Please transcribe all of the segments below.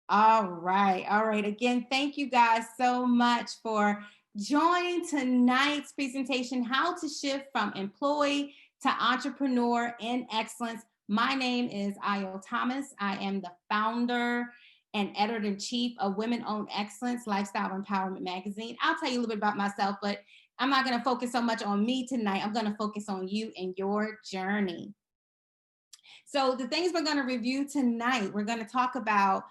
All right. All right. Again, thank you guys so much for joining tonight's presentation, How to Shift from Employee to Entrepreneur in Excellence. My name is Ayo Thomas. I am the founder and editor-in-chief of Women Own Excellence Lifestyle Empowerment Magazine. I'll tell you a little bit about myself, but I'm not going to focus so much on me tonight. I'm going to focus on you and your journey. So the things we're going to review tonight, we're going to talk about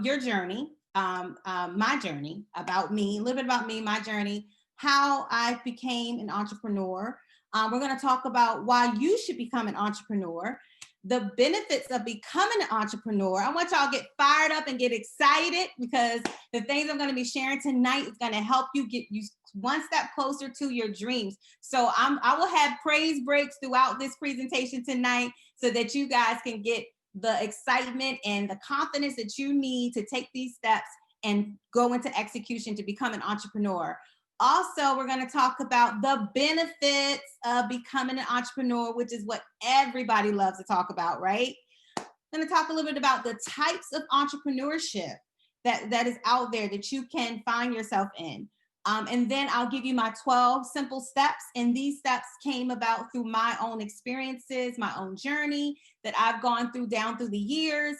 your journey, my journey, about me, a little bit about me, my journey, how I became an entrepreneur. We're going to talk about why you should become an entrepreneur, the benefits of becoming an entrepreneur. I want y'all to get fired up and get excited because the things I'm going to be sharing tonight is going to help you get you one step closer to your dreams. So I will have praise breaks throughout this presentation tonight so that you guys can get the excitement and the confidence that you need to take these steps and go into execution to become an entrepreneur. Also, we're going to talk about the benefits of becoming an entrepreneur, which is what everybody loves to talk about, right? I'm going to talk a little bit about the types of entrepreneurship that is out there that you can find yourself in. And then I'll give you my 12 simple steps. And these steps came about through my own experiences, my own journey that I've gone through down through the years.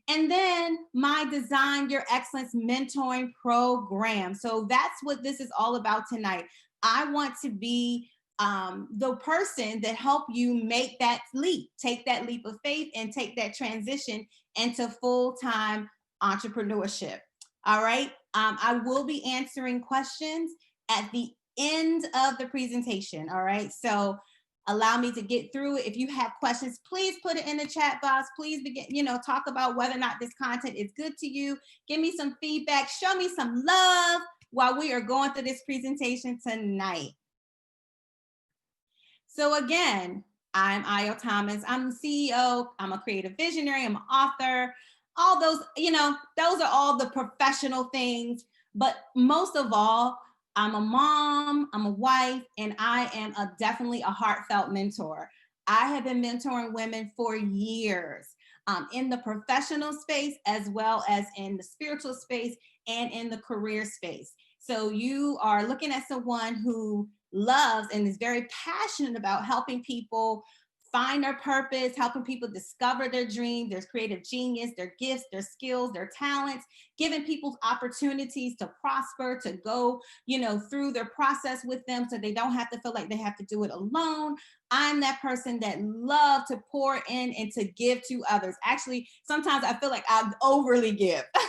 And then my Design Your Excellence mentoring program. So that's what this is all about tonight. I want to be the person that help you make that leap, take that leap of faith and take that transition into full-time entrepreneurship. All right. I will be answering questions at the end of the presentation. All right. So allow me to get through it. If you have questions, please put it in the chat box. Please begin, talk about whether or not this content is good to you. Give me some feedback. Show me some love while we are going through this presentation tonight. So again, I'm Ayo Thomas. I'm the CEO. I'm a creative visionary. I'm an author. All those, those are all the professional things. But most of all, I'm a mom, I'm a wife, and I am definitely a heartfelt mentor. I have been mentoring women for years in the professional space, as well as in the spiritual space and in the career space. So you are looking at someone who loves and is very passionate about helping people find their purpose, helping people discover their dream, their creative genius, their gifts, their skills, their talents, giving people opportunities to prosper, to go, through their process with them so they don't have to feel like they have to do it alone. I'm that person that love to pour in and to give to others. Actually, sometimes I feel like I overly give. But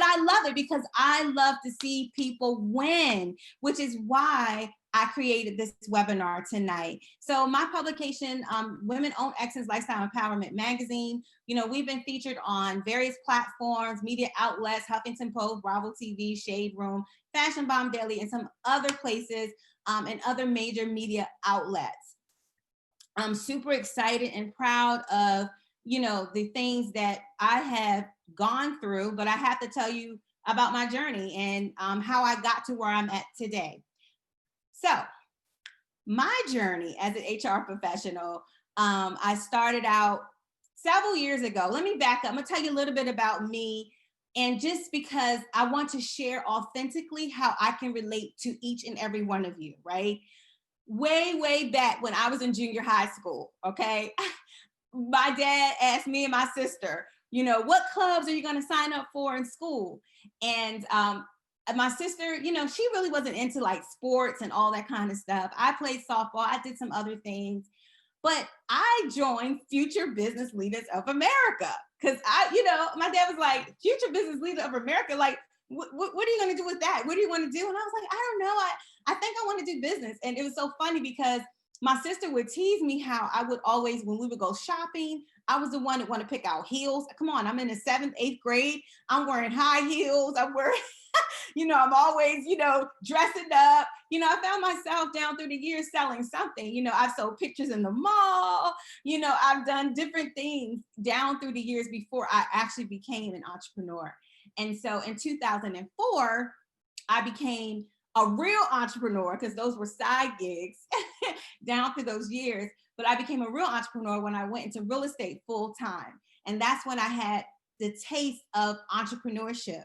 I love it because I love to see people win, which is why I created this webinar tonight. So my publication, Women Own Excellence Lifestyle Empowerment Magazine, we've been featured on various platforms, media outlets, Huffington Post, Bravo TV, Shade Room, Fashion Bomb Daily, and some other places and other major media outlets. I'm super excited and proud of, the things that I have gone through, but I have to tell you about my journey and how I got to where I'm at today. So my journey as an HR professional, I started out several years ago. Let me back up. I'm gonna tell you a little bit about me. And just because I want to share authentically how I can relate to each and every one of you, right? Way, way back when I was in junior high school, okay? My dad asked me and my sister, what clubs are you going to sign up for in school? And my sister, she really wasn't into like sports and all that kind of stuff. I played softball. I did some other things, but I joined Future Business Leaders of America because my dad was like, Future Business Leader of America, like, what are you going to do with that? What do you want to do? And I was like, I don't know. I think I want to do business. And it was so funny because my sister would tease me how I would always, when we would go shopping, I was the one that wanted to pick out heels. Come on, I'm in the 7th, 8th grade. I'm wearing high heels. I'm wearing, I'm always, dressing up. I found myself down through the years selling something. I've sold pictures in the mall. I've done different things down through the years before I actually became an entrepreneur. And so in 2004, I became a real entrepreneur because those were side gigs down through those years. But I became a real entrepreneur when I went into real estate full time. And that's when I had the taste of entrepreneurship?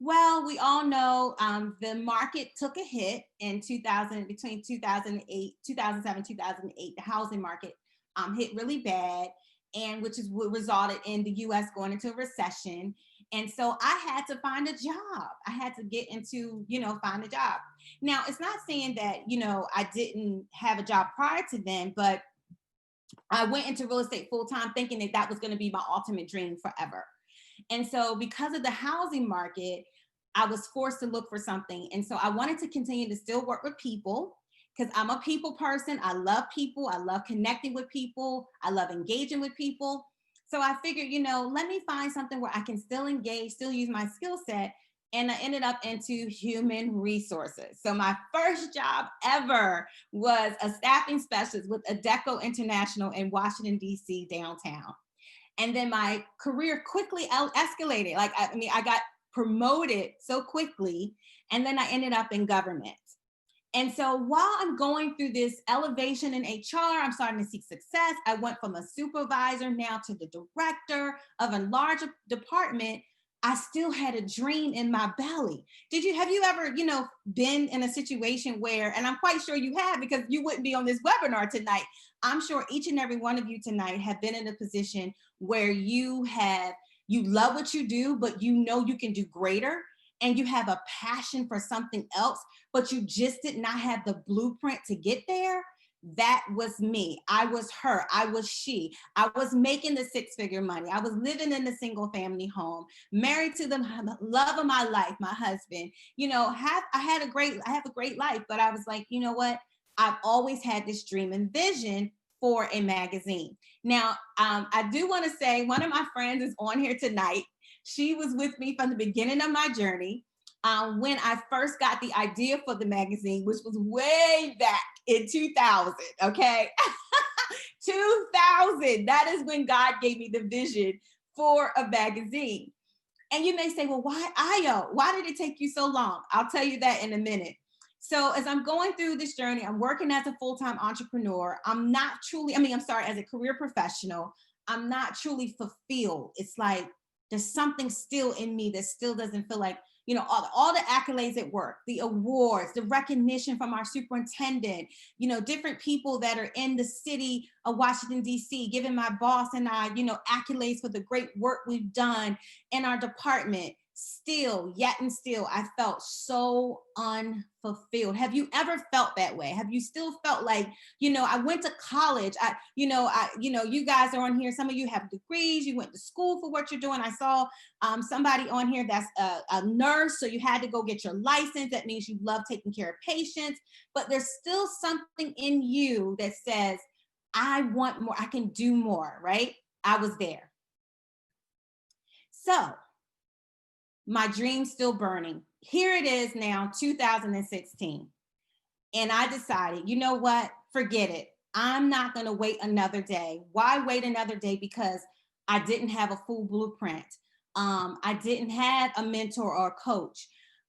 Well, we all know the market took a hit in 2000, between 2008, 2007, 2008. The housing market hit really bad, and which is what resulted in the US going into a recession. And so I had to find a job. I had to get into, find a job. Now, it's not saying that, I didn't have a job prior to then, but I went into real estate full time thinking that that was going to be my ultimate dream forever. And so, because of the housing market, I was forced to look for something. And so, I wanted to continue to still work with people because I'm a people person. I love people. I love connecting with people. I love engaging with people. So, I figured, let me find something where I can still engage, still use my skill set. And I ended up into human resources. So, my first job ever was a staffing specialist with Adecco International in Washington, D.C., downtown. And then my career quickly escalated. Like, I got promoted so quickly, and then I ended up in government. And so while I'm going through this elevation in HR, I'm starting to see success. I went from a supervisor now to the director of a larger department. I still had a dream in my belly. Have you ever, been in a situation where, and I'm quite sure you have, because you wouldn't be on this webinar tonight. I'm sure each and every one of you tonight have been in a position where you love what you do, but you know you can do greater, and you have a passion for something else, but you just did not have the blueprint to get there. That was me. I was her. I was she. I was making the six-figure money. I was living in a single family home, married to the love of my life, my husband. I have a great life, but I was like, you know what? I've always had this dream and vision for a magazine. Now, I do want to say one of my friends is on here tonight. She was with me from the beginning of my journey. When I first got the idea for the magazine, which was way back in 2000, okay? 2000, that is when God gave me the vision for a magazine. And you may say, well, why IO? Why did it take you so long? I'll tell you that in a minute. So as I'm going through this journey, I'm working as a full-time entrepreneur. As a career professional, I'm not truly fulfilled. It's like there's something still in me that still doesn't feel like, all the accolades at work, the awards, the recognition from our superintendent, different people that are in the city of Washington, D.C., giving my boss and I, accolades for the great work we've done in our department. Still, I felt so unfulfilled. Have you ever felt that way? Have you still felt like, I went to college. You guys are on here. Some of you have degrees. You went to school for what you're doing. I saw somebody on here that's a nurse. So you had to go get your license. That means you love taking care of patients. But there's still something in you that says, I want more. I can do more, right? I was there. So my dream's still burning. Here it is now, 2016. And I decided, you know what? Forget it. I'm not going to wait another day. Why wait another day? Because I didn't have a full blueprint. I didn't have a mentor or a coach,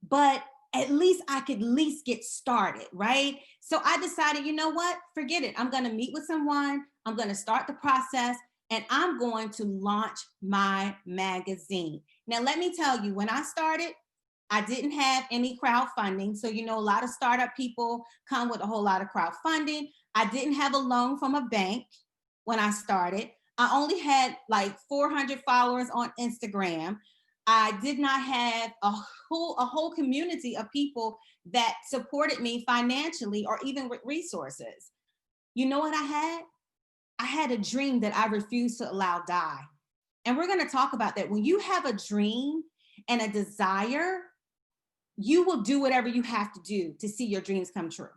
but at least I could get started, right? So I decided, you know what? Forget it. I'm going to meet with someone. I'm going to start the process, and I'm going to launch my magazine. Now, let me tell you, when I started, I didn't have any crowdfunding. So, a lot of startup people come with a whole lot of crowdfunding. I didn't have a loan from a bank when I started. I only had like 400 followers on Instagram. I did not have a whole community of people that supported me financially or even with resources. You know what I had? I had a dream that I refused to allow die. And we're going to talk about that. When you have a dream and a desire, you will do whatever you have to do to see your dreams come true.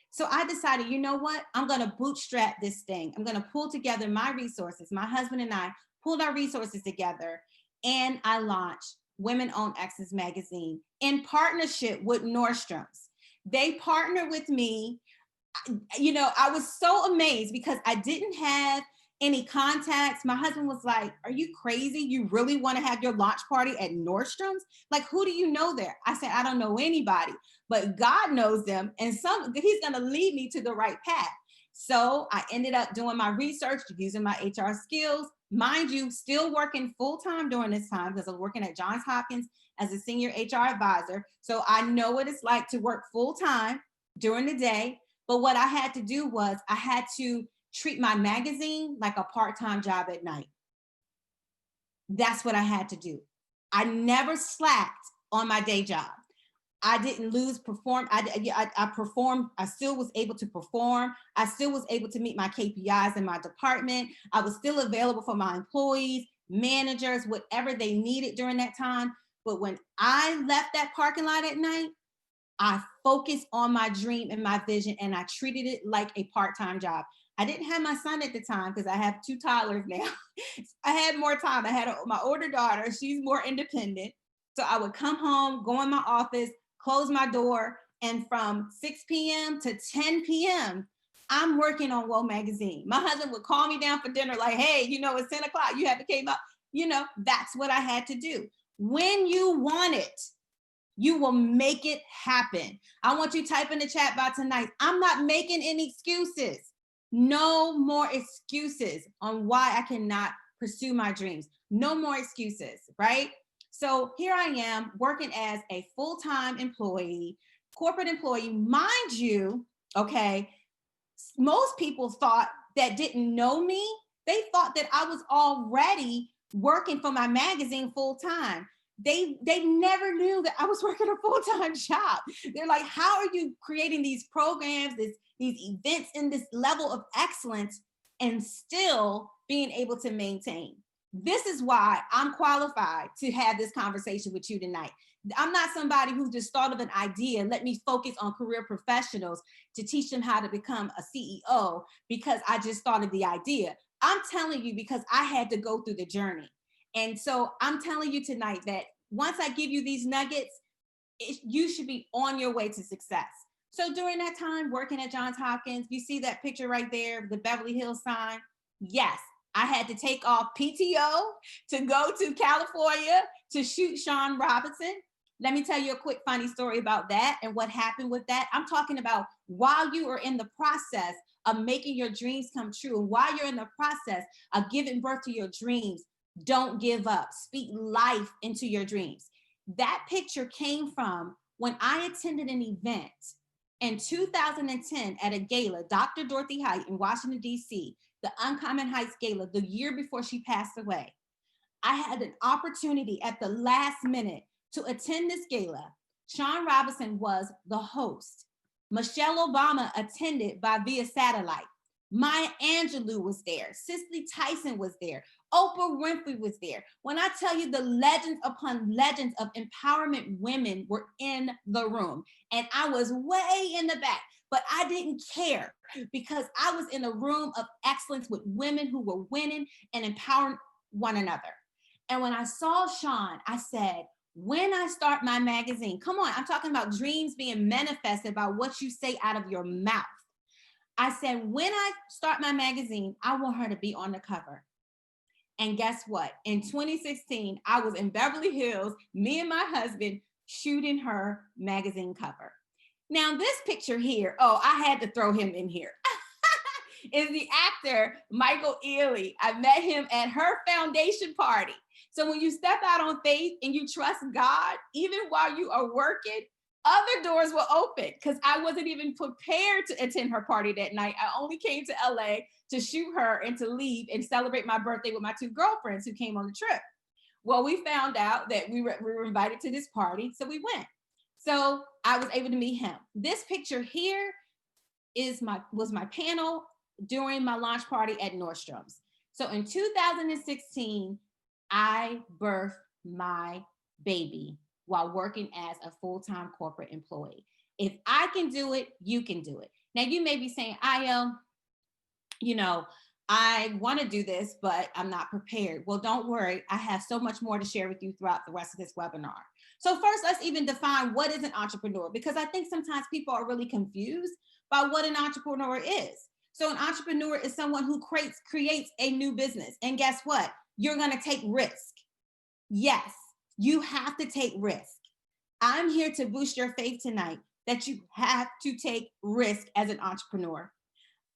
So I decided, you know what? I'm going to bootstrap this thing. I'm going to pull together my resources. My husband and I pulled our resources together, and I launched Women Own Excellence magazine in partnership with Nordstrom's. They partnered with me. I was so amazed because I didn't have any contacts. My husband was like, are you crazy? You really want to have your launch party at Nordstrom's? Like, who do you know there? I said, I don't know anybody, but God knows them. And he's going to lead me to the right path. So I ended up doing my research, using my HR skills, Mind you, still working full-time during this time because I was working at Johns Hopkins as a senior HR advisor. So I know what it's like to work full-time during the day. But what I had to do was I had to treat my magazine like a part-time job at night. That's what I had to do. I never slacked on my day job. I didn't lose perform. I performed. I still was able to perform. I still was able to meet my KPIs in my department. I was still available for my employees, managers, whatever they needed during that time. But when I left that parking lot at night, I focused on my dream and my vision, and I treated it like a part-time job. I didn't have my son at the time because I have two toddlers now. I had more time. I had my older daughter. She's more independent. So I would come home, go in my office, close my door, and from 6 p.m. to 10 p.m., I'm working on Whoa Magazine. My husband would call me down for dinner like, hey, it's 10 o'clock. You have to came up. That's what I had to do. When you want it, you will make it happen. I want you to type in the chat box tonight. I'm not making any excuses. No more excuses on why I cannot pursue my dreams. No more excuses, right? So here I am working as a full-time employee, corporate employee. Mind you, okay, most people thought that didn't know me, they thought that I was already working for my magazine full-time. They never knew that I was working a full-time job. They're like, how are you creating these programs, these events in this level of excellence and still being able to maintain? This is why I'm qualified to have this conversation with you tonight. I'm not somebody who just thought of an idea. Let me focus on career professionals to teach them how to become a CEO because I just thought of the idea. I'm telling you because I had to go through the journey. And so I'm telling you tonight that once I give you these nuggets, you should be on your way to success. So during that time working at Johns Hopkins, you see that picture right there, the Beverly Hills sign? Yes, I had to take off PTO to go to California to shoot Sean Robinson. Let me tell you a quick funny story about that and what happened with that. I'm talking about while you are in the process of making your dreams come true, and while you're in the process of giving birth to your dreams, don't give up. Speak life into your dreams. That picture came from when I attended an event in 2010 at a gala, Dr. Dorothy Height in Washington, D.C., the Uncommon Heights Gala, the year before she passed away. I had an opportunity at the last minute to attend this gala. Sean Robinson was the host. Michelle Obama attended via satellite. Maya Angelou was there. Cicely Tyson was there. Oprah Winfrey was there. When I tell you the legends upon legends of empowerment women were in the room, and I was way in the back, but I didn't care because I was in a room of excellence with women who were winning and empowering one another. And when I saw Sean, I said, when I start my magazine, come on, I'm talking about dreams being manifested by what you say out of your mouth. I said, when I start my magazine, I want her to be on the cover. And guess what? In 2016, I was in Beverly Hills, me and my husband shooting her magazine cover. Now this picture here, oh, I had to throw him in here, is the actor Michael Ealy. I met him at her foundation party. So when you step out on faith and you trust God, even while you are working, other doors will open because I wasn't even prepared to attend her party that night. I only came to LA to shoot her and to leave and celebrate my birthday with my two girlfriends who came on the trip. Well, we found out that we were invited to this party, so we went. So I was able to meet him. This picture here was my panel during my launch party at Nordstrom's. So in 2016, I birthed my baby while working as a full-time corporate employee. If I can do it, you can do it. Now you may be saying, I want to do this, but I'm not prepared. Well, don't worry. I have so much more to share with you throughout the rest of this webinar. So first, let's even define what is an entrepreneur, because I think sometimes people are really confused by what an entrepreneur is. So an entrepreneur is someone who creates a new business. And guess what? You're going to take risk. Yes, you have to take risk. I'm here to boost your faith tonight that you have to take risk as an entrepreneur.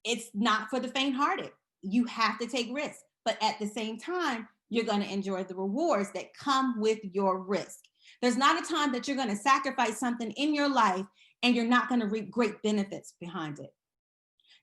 It's not for the faint-hearted. You have to take risk. but at the same time, you're going to enjoy the rewards that come with your risk. There's not a time that you're going to sacrifice something in your life and you're not going to reap great benefits behind it.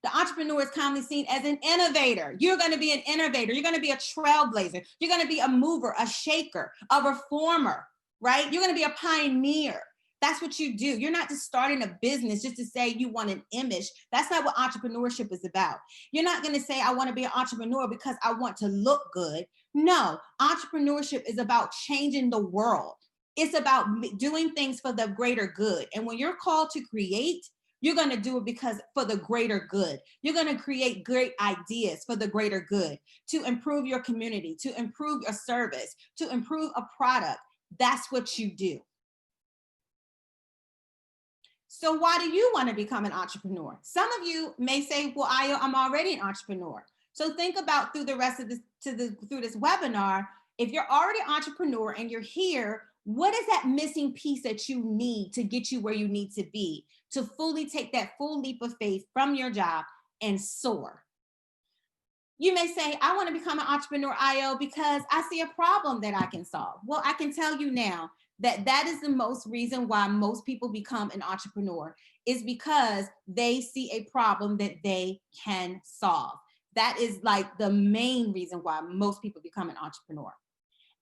The entrepreneur is commonly seen as an innovator. You're going to be an innovator. You're going to be a trailblazer. You're going to be a mover, a shaker, a reformer, right? You're going to be a pioneer. That's what you do. You're not just starting a business just to say you want an image. That's not what entrepreneurship is about. You're not going to say, I want to be an entrepreneur because I want to look good. No, entrepreneurship is about changing the world. It's about doing things for the greater good. And when you're called to create, you're going to do it because for the greater good. You're going to create great ideas for the greater good, to improve your community, to improve your service, to improve a product. That's what you do. So why do you want to become an entrepreneur? Some of you may say, well, I'm already an entrepreneur. So think about through the rest of this, through this webinar, if you're already an entrepreneur and you're here, what is that missing piece that you need to get you where you need to be, to fully take that full leap of faith from your job and soar? You may say, I want to become an entrepreneur, IO, because I see a problem that I can solve. Well, I can tell you now that that is the most reason why most people become an entrepreneur, is because they see a problem that they can solve. That is like the main reason why most people become an entrepreneur.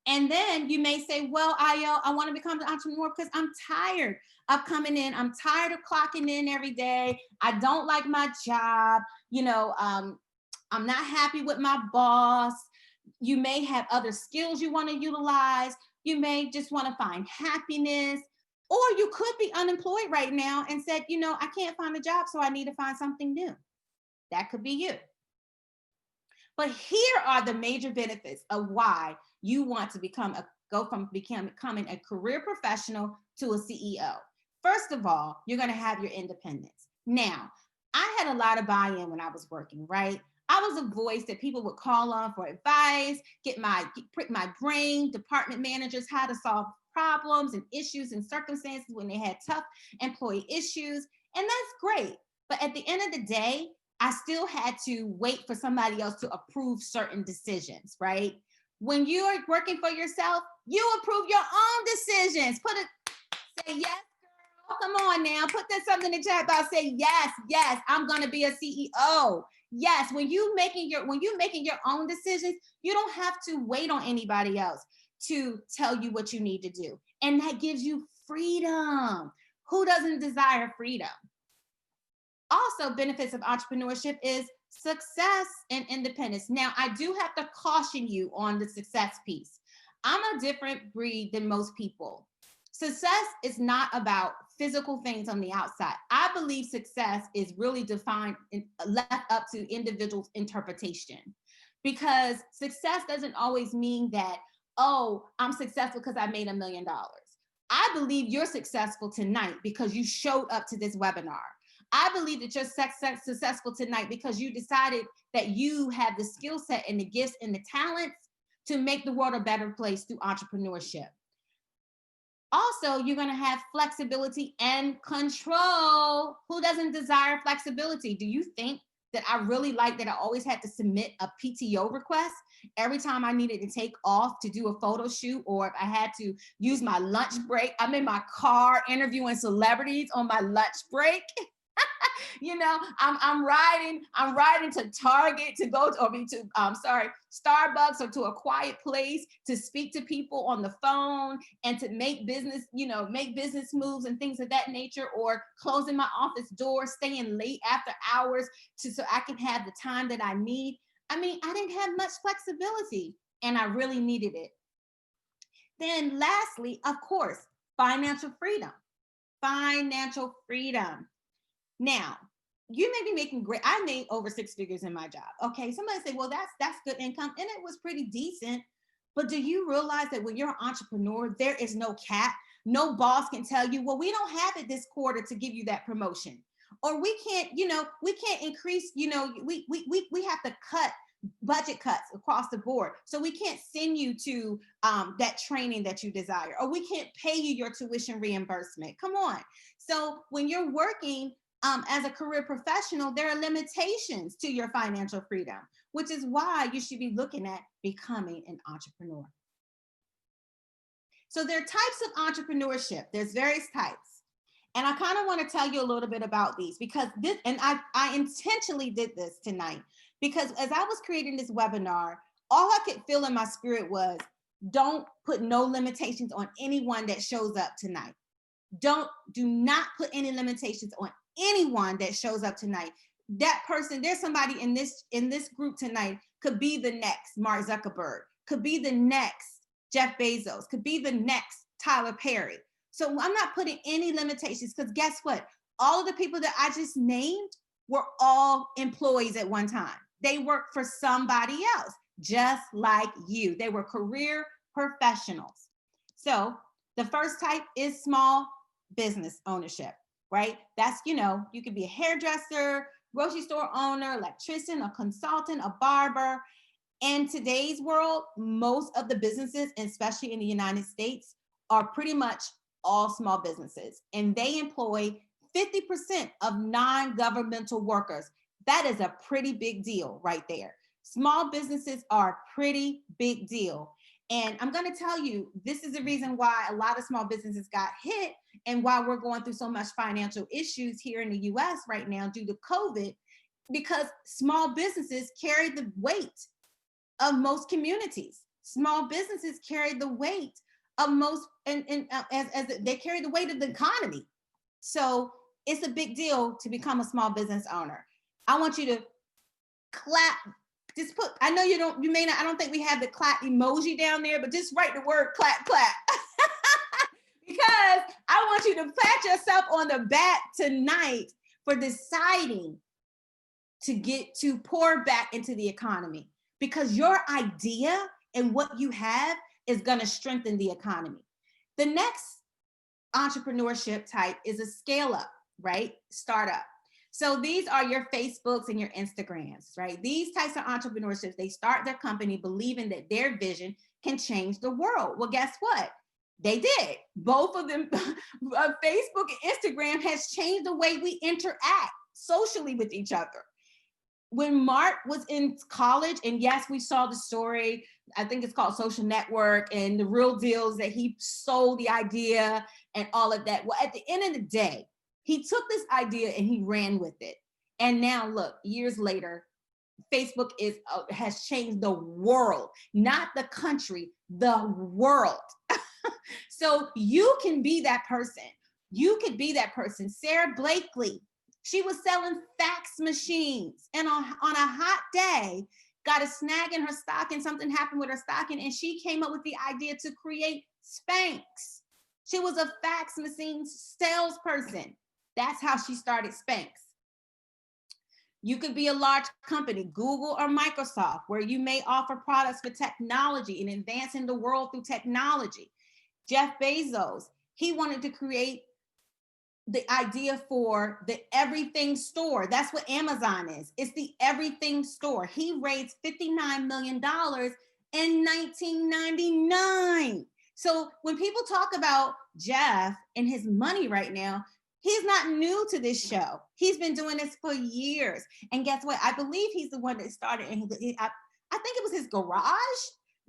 And then you may say, well, I want to become an entrepreneur because I'm tired of coming in. I'm tired of clocking in every day. I don't like my job. I'm not happy with my boss. You may have other skills you want to utilize. You may just want to find happiness. Or you could be unemployed right now and said, I can't find a job, so I need to find something new. That could be you. But here are the major benefits of why you want to go from becoming a career professional to a CEO. First of all, you're going to have your independence. Now, I had a lot of buy-in when I was working, right? I was a voice that people would call on for advice, prick my brain, department managers, how to solve problems and issues and circumstances when they had tough employee issues. And that's great. But at the end of the day, I still had to wait for somebody else to approve certain decisions, right? When you're working for yourself, you approve your own decisions. Say yes, girl. Come on now. Put that something in the chat about say yes, I'm gonna be a CEO. Yes, when you're making your own decisions, you don't have to wait on anybody else to tell you what you need to do. And that gives you freedom. Who doesn't desire freedom? Also, benefits of entrepreneurship is success and independence. Now, I do have to caution you on the success piece. I'm a different breed than most people. Success is not about physical things on the outside. I believe success is really defined and left up to individuals' interpretation, because success doesn't always mean that, oh, I'm successful because I made $1 million. I believe you're successful tonight because you showed up to this webinar. I believe that you're successful tonight because you decided that you have the skill set and the gifts and the talents to make the world a better place through entrepreneurship. Also, you're going to have flexibility and control. Who doesn't desire flexibility? Do you think that I really like that I always had to submit a PTO request every time I needed to take off to do a photo shoot, or if I had to use my lunch break? I'm in my car interviewing celebrities on my lunch break. I'm riding to Target to go to Starbucks or to a quiet place to speak to people on the phone and to make business moves and things of that nature, or closing my office door, staying late after hours so I can have the time that I need. I mean, I didn't have much flexibility and I really needed it. Then lastly, of course, financial freedom. Financial freedom. Now, you may be making great. I made over 6 figures in my job. Okay, somebody say, well, that's good income, and it was pretty decent. But do you realize that when you're an entrepreneur, there is no cap? No boss can tell you, well, we don't have it this quarter to give you that promotion, or we can't increase. We have to cut budget cuts across the board, so we can't send you to that training that you desire, or we can't pay you your tuition reimbursement. Come on. So when you're working as a career professional, there are limitations to your financial freedom. which is why you should be looking at becoming an entrepreneur. So there are types of entrepreneurship. There's various types. And I kind of want to tell you a little bit about these because this, and I intentionally did this tonight because as I was creating this webinar, all I could feel in my spirit was, don't put no limitations on anyone that shows up tonight. Do not put any limitations on anyone that shows up tonight. That person, there's somebody in this group tonight, could be the next Mark Zuckerberg, could be the next Jeff Bezos, could be the next Tyler Perry. So I'm not putting any limitations because guess what? All of the people that I just named were all employees at one time. They worked for somebody else, just like you. They were career professionals. So the first type is small business ownership, right? That's, you could be a hairdresser, grocery store owner, electrician, a consultant, a barber. In today's world, most of the businesses, especially in the United States, are pretty much all small businesses, and they employ 50% of non-governmental workers. That is a pretty big deal right there. Small businesses are a pretty big deal. And I'm going to tell you, this is the reason why a lot of small businesses got hit and why we're going through so much financial issues here in the US right now due to COVID, because small businesses carry the weight of most communities. Small businesses carry the weight of most, as they carry the weight of the economy. So it's a big deal to become a small business owner. I want you to clap. Just put, I know you may not, I don't think we have the clap emoji down there, but just write the word clap, clap. Because I want you to pat yourself on the back tonight for deciding to pour back into the economy, because your idea and what you have is going to strengthen the economy. The next entrepreneurship type is a scale up, right? Startup. So these are your Facebooks and your Instagrams, right? These types of entrepreneurships, they start their company believing that their vision can change the world. Well, guess what? They did. Both of them, Facebook and Instagram has changed the way we interact socially with each other. When Mark was in college, and yes, we saw the story, I think it's called Social Network, and the real deal is that he sold the idea and all of that. Well, at the end of the day, he took this idea and he ran with it. And now look, years later, Facebook has changed the world, not the country, the world. So you can be that person. You could be that person. Sarah Blakely, she was selling fax machines, and on a hot day, got a snag in her stocking, something happened with her stocking, and she came up with the idea to create Spanx. She was a fax machine salesperson. That's how she started Spanx. You could be a large company, Google or Microsoft, where you may offer products for technology and advancing the world through technology. Jeff Bezos, he wanted to create the idea for the everything store. That's what Amazon is. It's the everything store. He raised $59 million in 1999. So when people talk about Jeff and his money right now, he's not new to this show. He's been doing this for years. And guess what? I believe he's the one that started, and I think it was his garage,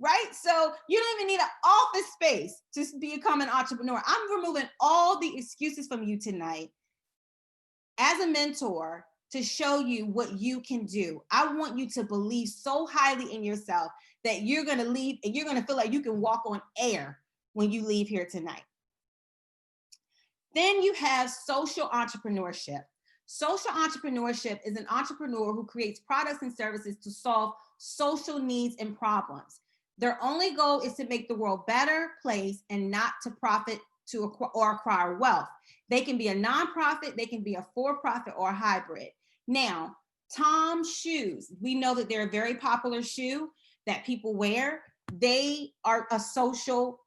right? So you don't even need an office space to become an entrepreneur. I'm removing all the excuses from you tonight as a mentor to show you what you can do. I want you to believe so highly in yourself that you're going to leave and you're going to feel like you can walk on air when you leave here tonight. Then you have social entrepreneurship. Social entrepreneurship is an entrepreneur who creates products and services to solve social needs and problems. Their only goal is to make the world a better place and not to profit or acquire wealth. They can be a nonprofit, they can be a for-profit or a hybrid. Now, Tom's shoes, we know that they're a very popular shoe that people wear. They are a social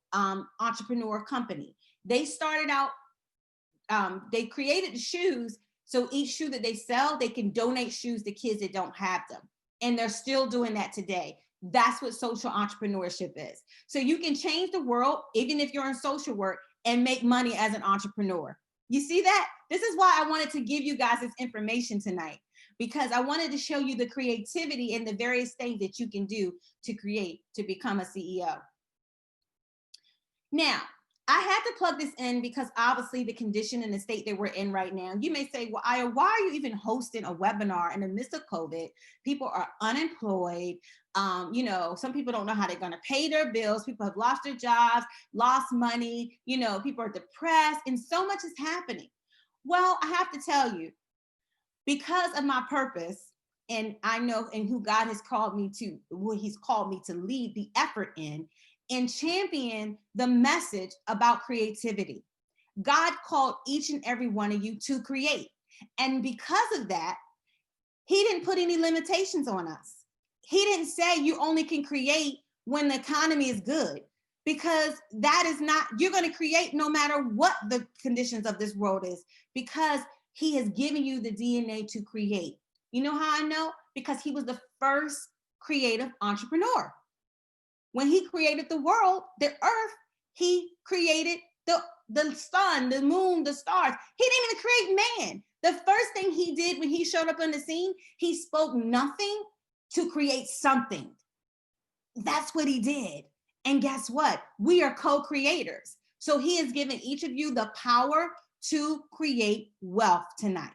entrepreneur company. They started out, they created the shoes, so each shoe that they sell, they can donate shoes to kids that don't have them. And they're still doing that today. That's what social entrepreneurship is. So you can change the world, even if you're in social work, and make money as an entrepreneur. You see that? This is why I wanted to give you guys this information tonight, because I wanted to show you the creativity and the various things that you can do to create, to become a CEO. Now, I had to plug this in because obviously the condition and the state that we're in right now. You may say, well, Aya, why are you even hosting a webinar in the midst of COVID? People are unemployed. Some people don't know how they're going to pay their bills. People have lost their jobs, lost money. People are depressed, and so much is happening. Well, I have to tell you, because of my purpose, and I know and who God has called me to, what he's called me to lead the effort in, and champion the message about creativity. God called each and every one of you to create. And because of that, he didn't put any limitations on us. He didn't say you only can create when the economy is good, because that is not, you're going to create no matter what the conditions of this world is, because he has given you the DNA to create. You know how I know? Because he was the first creative entrepreneur. When he created the world, the earth, he created the sun, the moon, the stars. He didn't even create man. The first thing he did when he showed up on the scene, he spoke nothing to create something. That's what he did. And guess what? We are co-creators. So he has given each of you the power to create wealth tonight.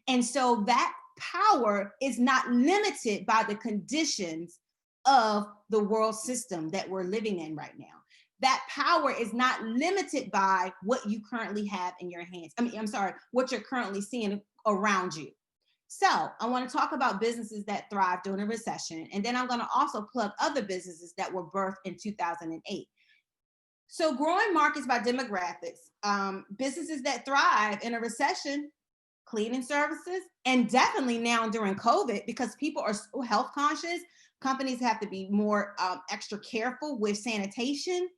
And so that power is not limited by the conditions of the world system that we're living in right now. That power is not limited by what you currently have in your hands. What you're currently seeing around you. So I want to talk about businesses that thrive during a recession. And then I'm going to also plug other businesses that were birthed in 2008. So growing markets by demographics, businesses that thrive in a recession, cleaning services, and definitely now during COVID, because people are so health conscious, companies have to be more extra careful with sanitation.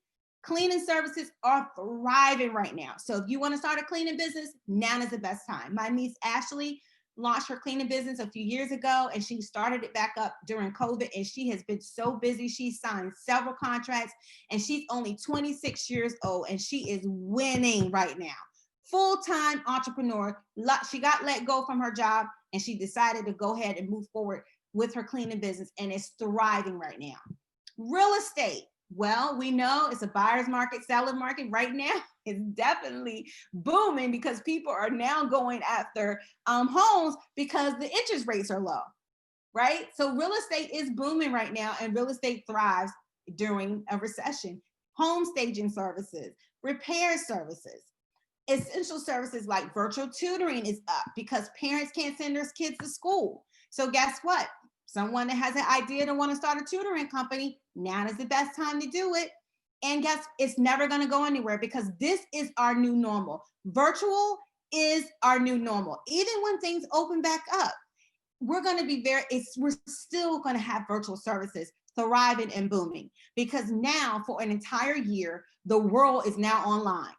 Cleaning services are thriving right now. So if you want to start a cleaning business, now is the best time. My niece Ashley launched her cleaning business a few years ago, and she started it back up during COVID, and she has been so busy. She signed several contracts, and she's only 26 years old, and she is winning right now. Full-time entrepreneur. She got let go from her job, and she decided to go ahead and move forward with her cleaning business, and it's thriving right now. Real estate. Well, we know it's a buyer's market, seller's market right now. It's definitely booming because people are now going after homes because the interest rates are low, right? So real estate is booming right now, and real estate thrives during a recession. Home staging services, repair services, essential services like virtual tutoring is up because parents can't send their kids to school. So guess what? Someone that has an idea to want to start a tutoring company, now is the best time to do it. And guess it's never going to go anywhere because this is our new normal. Virtual is our new normal. Even when things open back up, we're going to be we're still going to have virtual services thriving and booming because now for an entire year, the world is now online.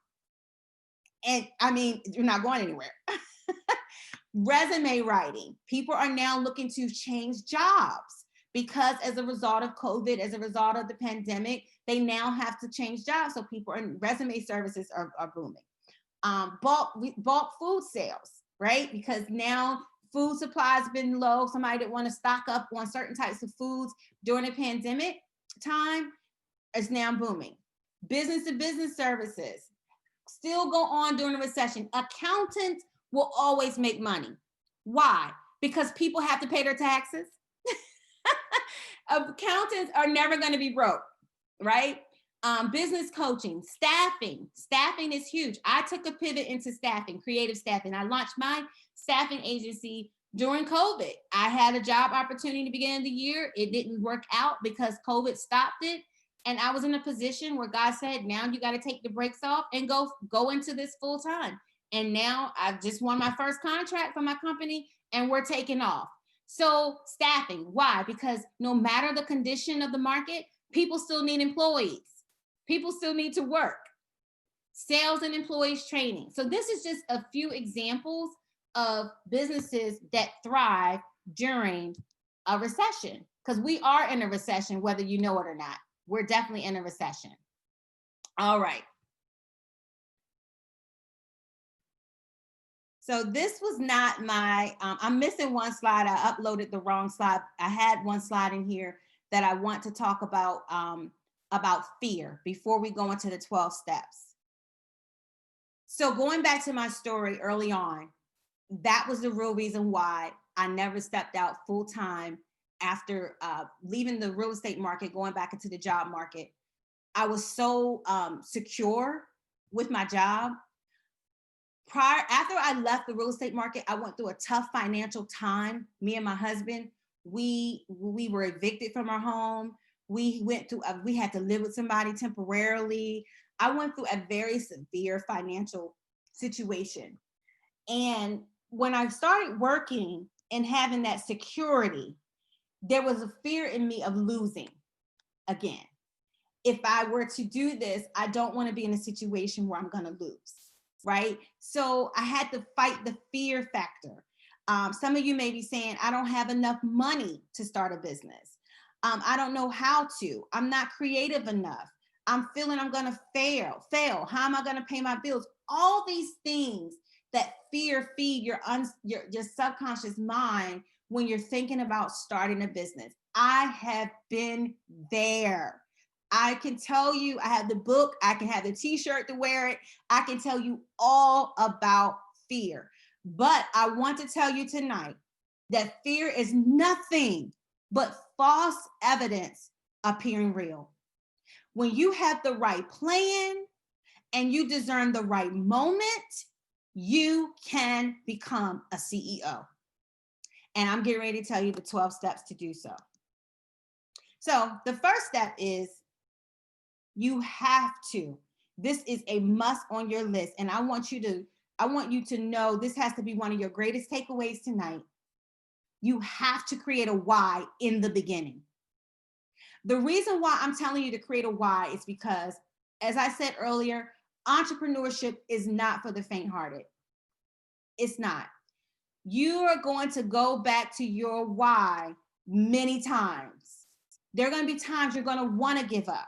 And I mean, you're not going anywhere. Resume writing. People are now looking to change jobs because as a result of COVID, as a result of the pandemic, they now have to change jobs. So people in resume services are booming. Bulk food sales, right? Because now food supply has been low. Somebody that want to stock up on certain types of foods during the pandemic time is now booming. Business to business services still go on during the recession. Accountants will always make money. Why? Because people have to pay their taxes. Accountants are never going to be broke, right? Business coaching, staffing. Staffing is huge. I took a pivot into staffing, creative staffing. I launched my staffing agency during COVID. I had a job opportunity at the beginning of the year. It didn't work out because COVID stopped it. And I was in a position where God said, now you got to take the brakes off and go into this full time. And now I've just won my first contract for my company and we're taking off. So staffing, why? Because no matter the condition of the market, people still need employees. People still need to work. Sales and employees training. So this is just a few examples of businesses that thrive during a recession because we are in a recession, whether you know it or not. We're definitely in a recession. All right. So this was not my, I'm missing one slide. I uploaded the wrong slide. I had one slide in here that I want to talk about fear before we go into the 12 steps. So going back to my story early on, that was the real reason why I never stepped out full time after leaving the real estate market, going back into the job market. I was so secure with my job. After I left the real estate market, I went through a tough financial time. Me and my husband, we were evicted from our home. We had to live with somebody temporarily. I went through a very severe financial situation. And when I started working and having that security, there was a fear in me of losing again. If I were to do this, I don't want to be in a situation where I'm going to lose, right? So I had to fight the fear factor. Some of you may be saying, I don't have enough money to start a business. I don't know how to. I'm not creative enough. I'm feeling I'm going to fail. How am I going to pay my bills? All these things that fear feed your subconscious mind when you're thinking about starting a business. I have been there. I can tell you, I have the book, I can have the t-shirt to wear it. I can tell you all about fear. But I want to tell you tonight that fear is nothing but false evidence appearing real. When you have the right plan and you discern the right moment, you can become a CEO. And I'm getting ready to tell you the 12 steps to do so. So the first step is you have to. This is a must on your list. And I want you to know this has to be one of your greatest takeaways tonight. You have to create a why in the beginning. The reason why I'm telling you to create a why is because, as I said earlier, entrepreneurship is not for the faint-hearted. It's not. You are going to go back to your why many times. There are going to be times you're going to want to give up.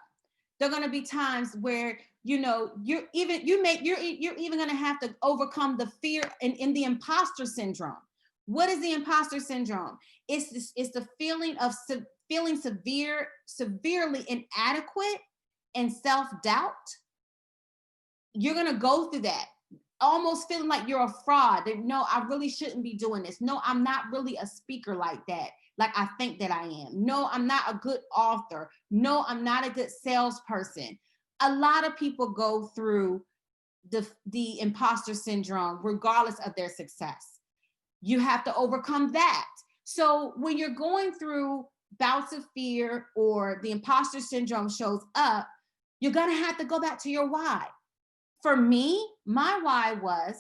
There are going to be times where, you're even going to have to overcome the fear in the imposter syndrome. What is the imposter syndrome? It's the feeling of feeling severely inadequate and self-doubt. You're going to go through that, almost feeling like you're a fraud. No, I really shouldn't be doing this. No, I'm not really a speaker like that, like I think that I am. No, I'm not a good author. No, I'm not a good salesperson. A lot of people go through the imposter syndrome regardless of their success. You have to overcome that. So when you're going through bouts of fear or the imposter syndrome shows up, you're going to have to go back to your why. For me, my why was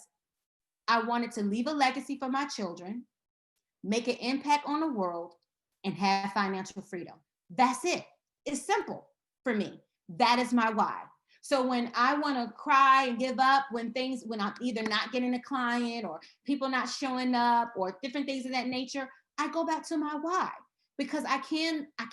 I wanted to leave a legacy for my children, make an impact on the world, and have financial freedom. That's it. It's simple for me. That is my why. So when I want to cry and give up, when I'm either not getting a client or people not showing up or different things of that nature, I go back to my why, because I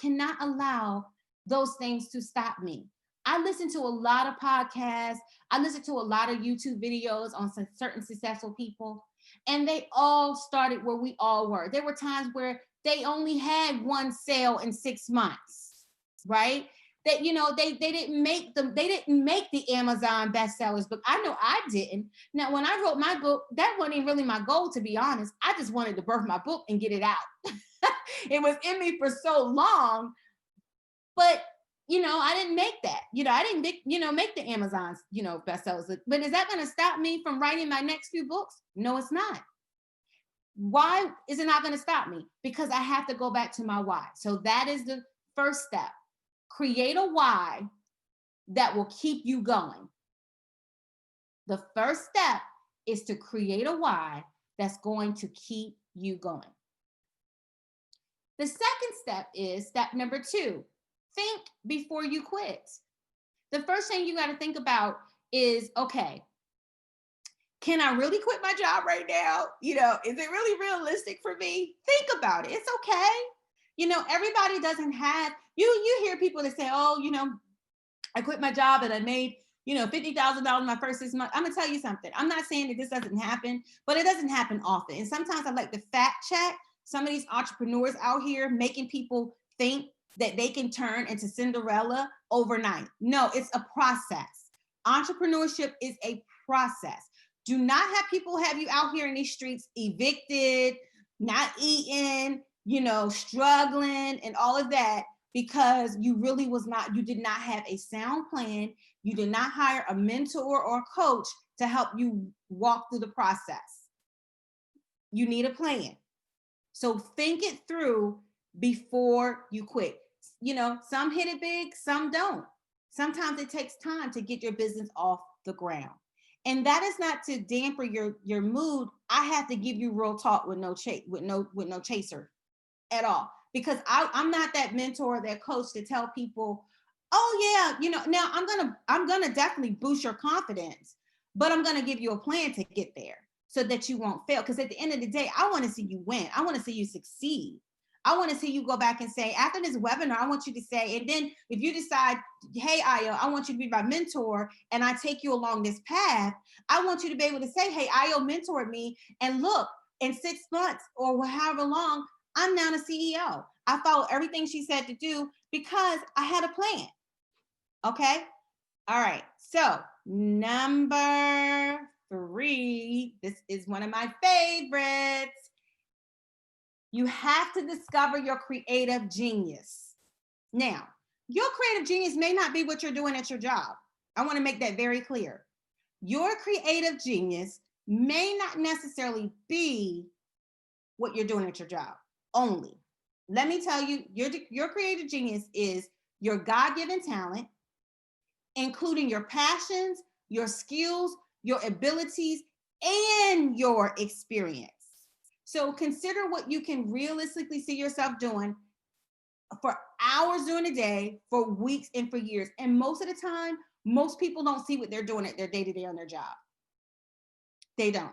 cannot allow those things to stop me. I listen to a lot of podcasts. I listen to a lot of YouTube videos on some certain successful people, and they all started where we all were. There were times where they only had one sale in 6 months, right? That, they didn't make the Amazon bestsellers book. I know I didn't. Now, when I wrote my book, that wasn't really my goal, to be honest. I just wanted to birth my book and get it out. It was in me for so long, but I didn't make that. I didn't make the Amazon's, bestsellers. But is that going to stop me from writing my next few books? No, it's not. Why is it not going to stop me? Because I have to go back to my why. So that is the first step. Create a why that will keep you going. The first step is to create a why that's going to keep you going. The second step is step number 2. Think before you quit. The first thing you got to think about is, okay, can I really quit my job right now? Is it really realistic for me? Think about it. It's okay. Everybody doesn't have, you hear people that say, oh, I quit my job and I made, $50,000 my first 6 months. I'm gonna tell you something. I'm not saying that this doesn't happen, but it doesn't happen often. And sometimes I like to fact check some of these entrepreneurs out here making people think that they can turn into Cinderella overnight. No, it's a process. Entrepreneurship is a process. Do not have people have you out here in these streets evicted, not eating, struggling and all of that because you did not have a sound plan. You did not hire a mentor or a coach to help you walk through the process. You need a plan. So think it through before you quit. Some hit it big, some don't. Sometimes it takes time to get your business off the ground. And that is not to damper your mood. I have to give you real talk with no chaser at all. Because I'm not that mentor or that coach to tell people, oh yeah, now I'm gonna definitely boost your confidence, but I'm gonna give you a plan to get there so that you won't fail. Because at the end of the day, I want to see you win. I want to see you succeed. I want to see you go back and say, after this webinar, I want you to say, and then if you decide, hey, Ayo, I want you to be my mentor, and I take you along this path, I want you to be able to say, hey, Ayo mentored me, and look, in 6 months or however long, I'm now the CEO. I followed everything she said to do because I had a plan. Okay? All right. So number 3, this is one of my favorites. You have to discover your creative genius. Now, your creative genius may not be what you're doing at your job. I want to make that very clear. Your creative genius may not necessarily be what you're doing at your job only. Let me tell you, your creative genius is your God-given talent, including your passions, your skills, your abilities, and your experience. So consider what you can realistically see yourself doing for hours during the day, for weeks, and for years. And most of the time, most people don't see what they're doing at their day-to-day on their job. They don't.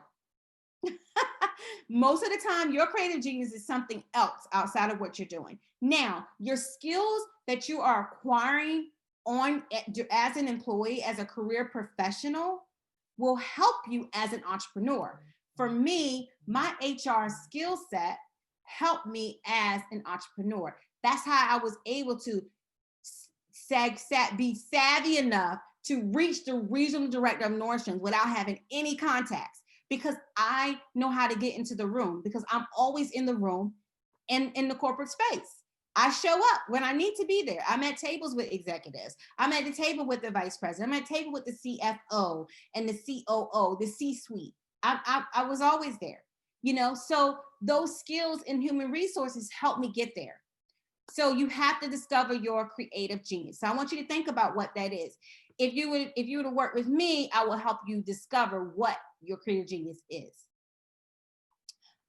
Most of the time, your creative genius is something else outside of what you're doing. Now, your skills that you are acquiring as an employee, as a career professional, will help you as an entrepreneur. For me, my HR skill set helped me as an entrepreneur. That's how I was able to be savvy enough to reach the regional director of Nordstrom's without having any contacts, because I know how to get into the room, because I'm always in the room and in the corporate space. I show up when I need to be there. I'm at tables with executives. I'm at the table with the vice president. I'm at the table with the CFO and the COO, the C-suite. I was always there, so those skills in human resources help me get there. So you have to discover your creative genius. So I want you to think about what that is. If you were to work with me, I will help you discover what your creative genius is.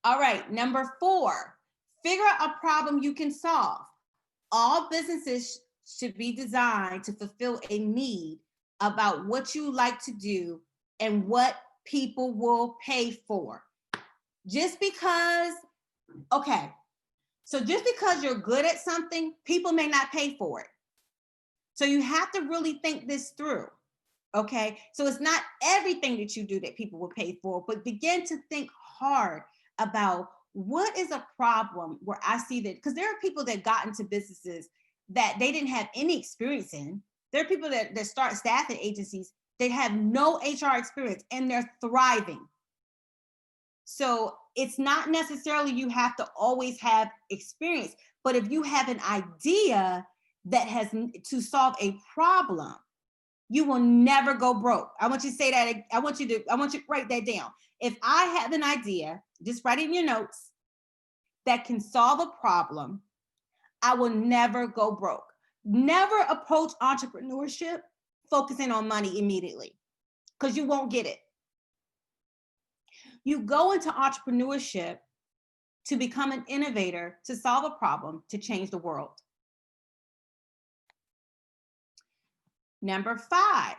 All right, number 4, figure out a problem you can solve. All businesses should be designed to fulfill a need about what you like to do and what people will pay for. Just because you're good at something, people may not pay for it. So you have to really think this through. Okay. So it's not everything that you do that people will pay for, but begin to think hard about what is a problem where I see that, because there are people that got into businesses that they didn't have any experience in. There are people that start staffing agencies that have no HR experience and they're thriving. So it's not necessarily you have to always have experience, but if you have an idea that has to solve a problem, you will never go broke. I want you to say that. I want you to write that down. If I have an idea, just write it in your notes, that can solve a problem, I will never go broke. Never approach entrepreneurship focusing on money immediately, because you won't get it. You go into entrepreneurship to become an innovator, to solve a problem, to change the world. Number 5,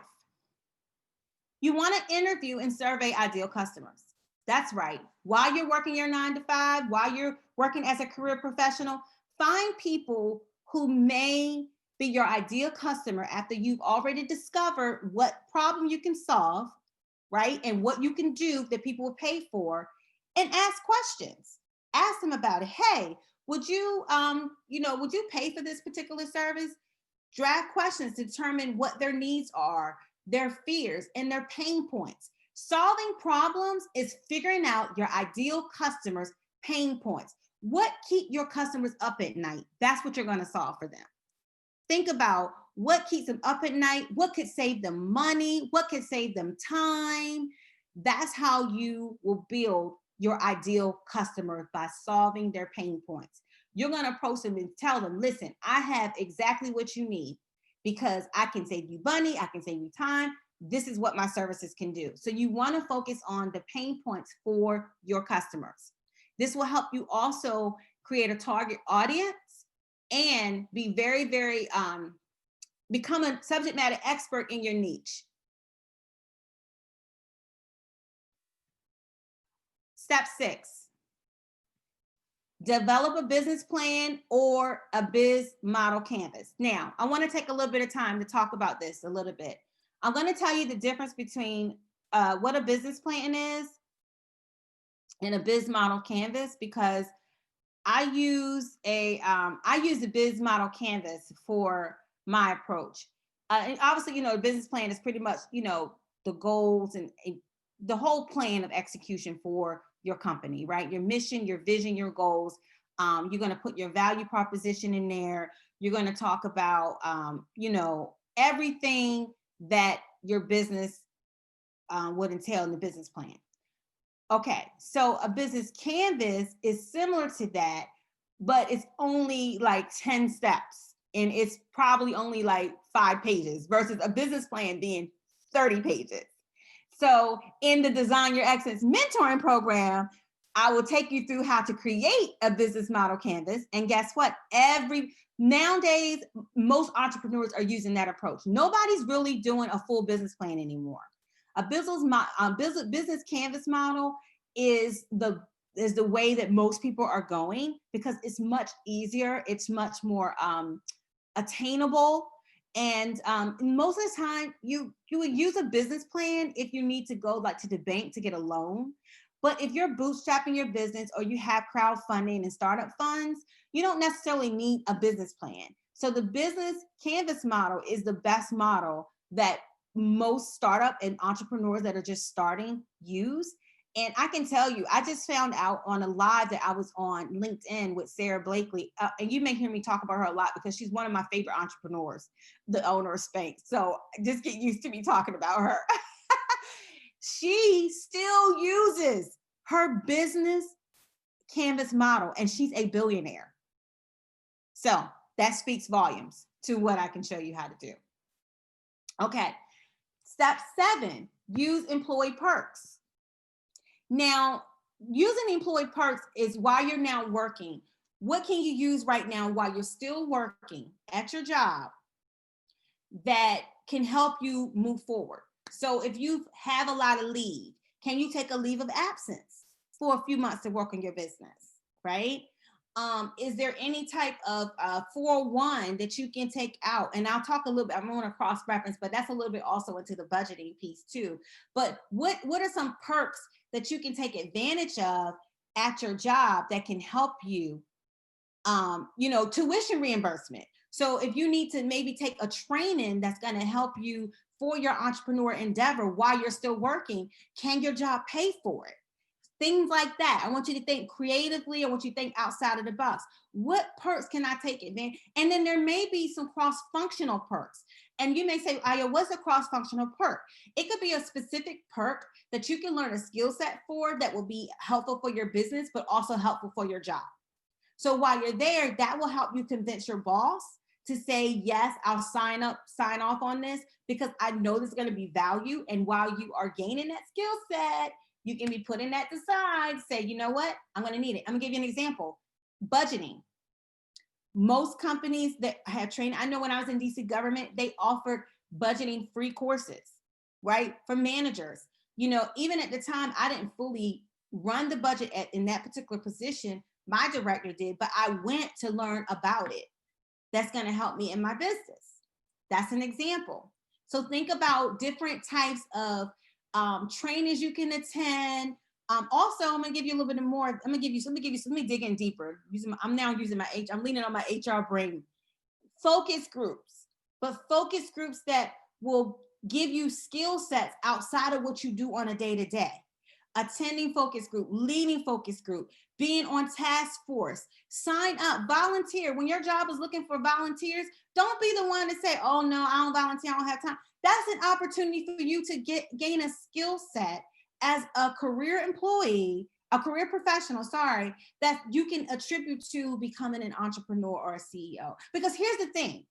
you want to interview and survey ideal customers. That's right. While you're working your 9 to 5, while you're working as a career professional, find people who may be your ideal customer after you've already discovered what problem you can solve, right? And what you can do that people will pay for, and ask questions. Ask them about it. Hey, would you pay for this particular service? Draft questions to determine what their needs are, their fears, and their pain points. Solving problems is figuring out your ideal customers' pain points. What keep your customers up at night? That's what you're going to solve for them. Think about what keeps them up at night, what could save them money, what could save them time. That's how you will build your ideal customer, by solving their pain points. You're going to approach them and tell them, listen, I have exactly what you need because I can save you money, I can save you time. This is what my services can do. So you want to focus on the pain points for your customers. This will help you also create a target audience and be very, very, become a subject matter expert in your niche. Step 6, develop a business plan or a biz model canvas. Now, I want to take a little bit of time to talk about this a little bit. I'm going to tell you the difference between what a business plan is and a biz model canvas, because I use a biz model canvas for my approach. And obviously, a business plan is pretty much, the goals and the whole plan of execution for your company, right? Your mission, your vision, your goals. You're going to put your value proposition in there. You're going to talk about, everything that your business would entail in the business plan. Okay, so a business canvas is similar to that, but it's only like 10 steps and it's probably only like 5 pages versus a business plan being 30 pages. So in the Design Your Excellence mentoring program, I will take you through how to create a business model canvas. And guess what? Nowadays, most entrepreneurs are using that approach. Nobody's really doing a full business plan anymore. A business canvas model is the way that most people are going, because it's much easier. It's much more attainable. And most of the time, you would use a business plan if you need to go like to the bank to get a loan. But if you're bootstrapping your business or you have crowdfunding and startup funds, you don't necessarily need a business plan. So the business canvas model is the best model that most startup and entrepreneurs that are just starting use. And I can tell you, I just found out on a live that I was on LinkedIn with Sarah Blakely. And you may hear me talk about her a lot because she's one of my favorite entrepreneurs, the owner of Spanx. So just get used to me talking about her. She still uses her business canvas model and she's a billionaire. So that speaks volumes to what I can show you how to do. Okay. Step 7, use employee perks. Now, using employee perks is while you're now working. What can you use right now while you're still working at your job that can help you move forward? So if you have a lot of leave, can you take a leave of absence for a few months to work on your business, right? Is there any type of 401 that you can take out? And I'll talk a little bit, I'm going to cross-reference, but that's a little bit also into the budgeting piece too. But what are some perks that you can take advantage of at your job that can help you? Tuition reimbursement. So if you need to maybe take a training that's going to help you for your entrepreneur endeavor while you're still working, can your job pay for it? Things like that. I want you to think creatively. I want you to think outside of the box. What perks can I take advantage? And then there may be some cross-functional perks. And you may say, Aya, what's a cross-functional perk? It could be a specific perk that you can learn a skill set for that will be helpful for your business, but also helpful for your job. So while you're there, that will help you convince your boss to say, yes, I'll sign off on this because I know there's going to be value. And while you are gaining that skill set, you can be putting that aside, say, you know what, I'm going to need it. I'm going to give you an example. Budgeting. Most companies that have trained, I know when I was in DC government, they offered budgeting free courses, right? For managers. Even at the time, I didn't fully run the budget in that particular position. My director did, but I went to learn about it. that's going to help me in my business. That's an example. So think about different types of trainings you can attend. Also, I'm gonna give you a little bit more. Let me dig in deeper. I'm now using I'm leaning on my HR brain. Focus groups, but focus groups that will give you skill sets outside of what you do on a day to day. Attending focus group, leading focus group, being on task force, sign up, volunteer. When your job is looking for volunteers, don't be the one to say, oh no, I don't volunteer, I don't have time. That's an opportunity for you to gain a skill set as a career employee, a career professional, sorry, that you can attribute to becoming an entrepreneur or a CEO. Because here's the thing,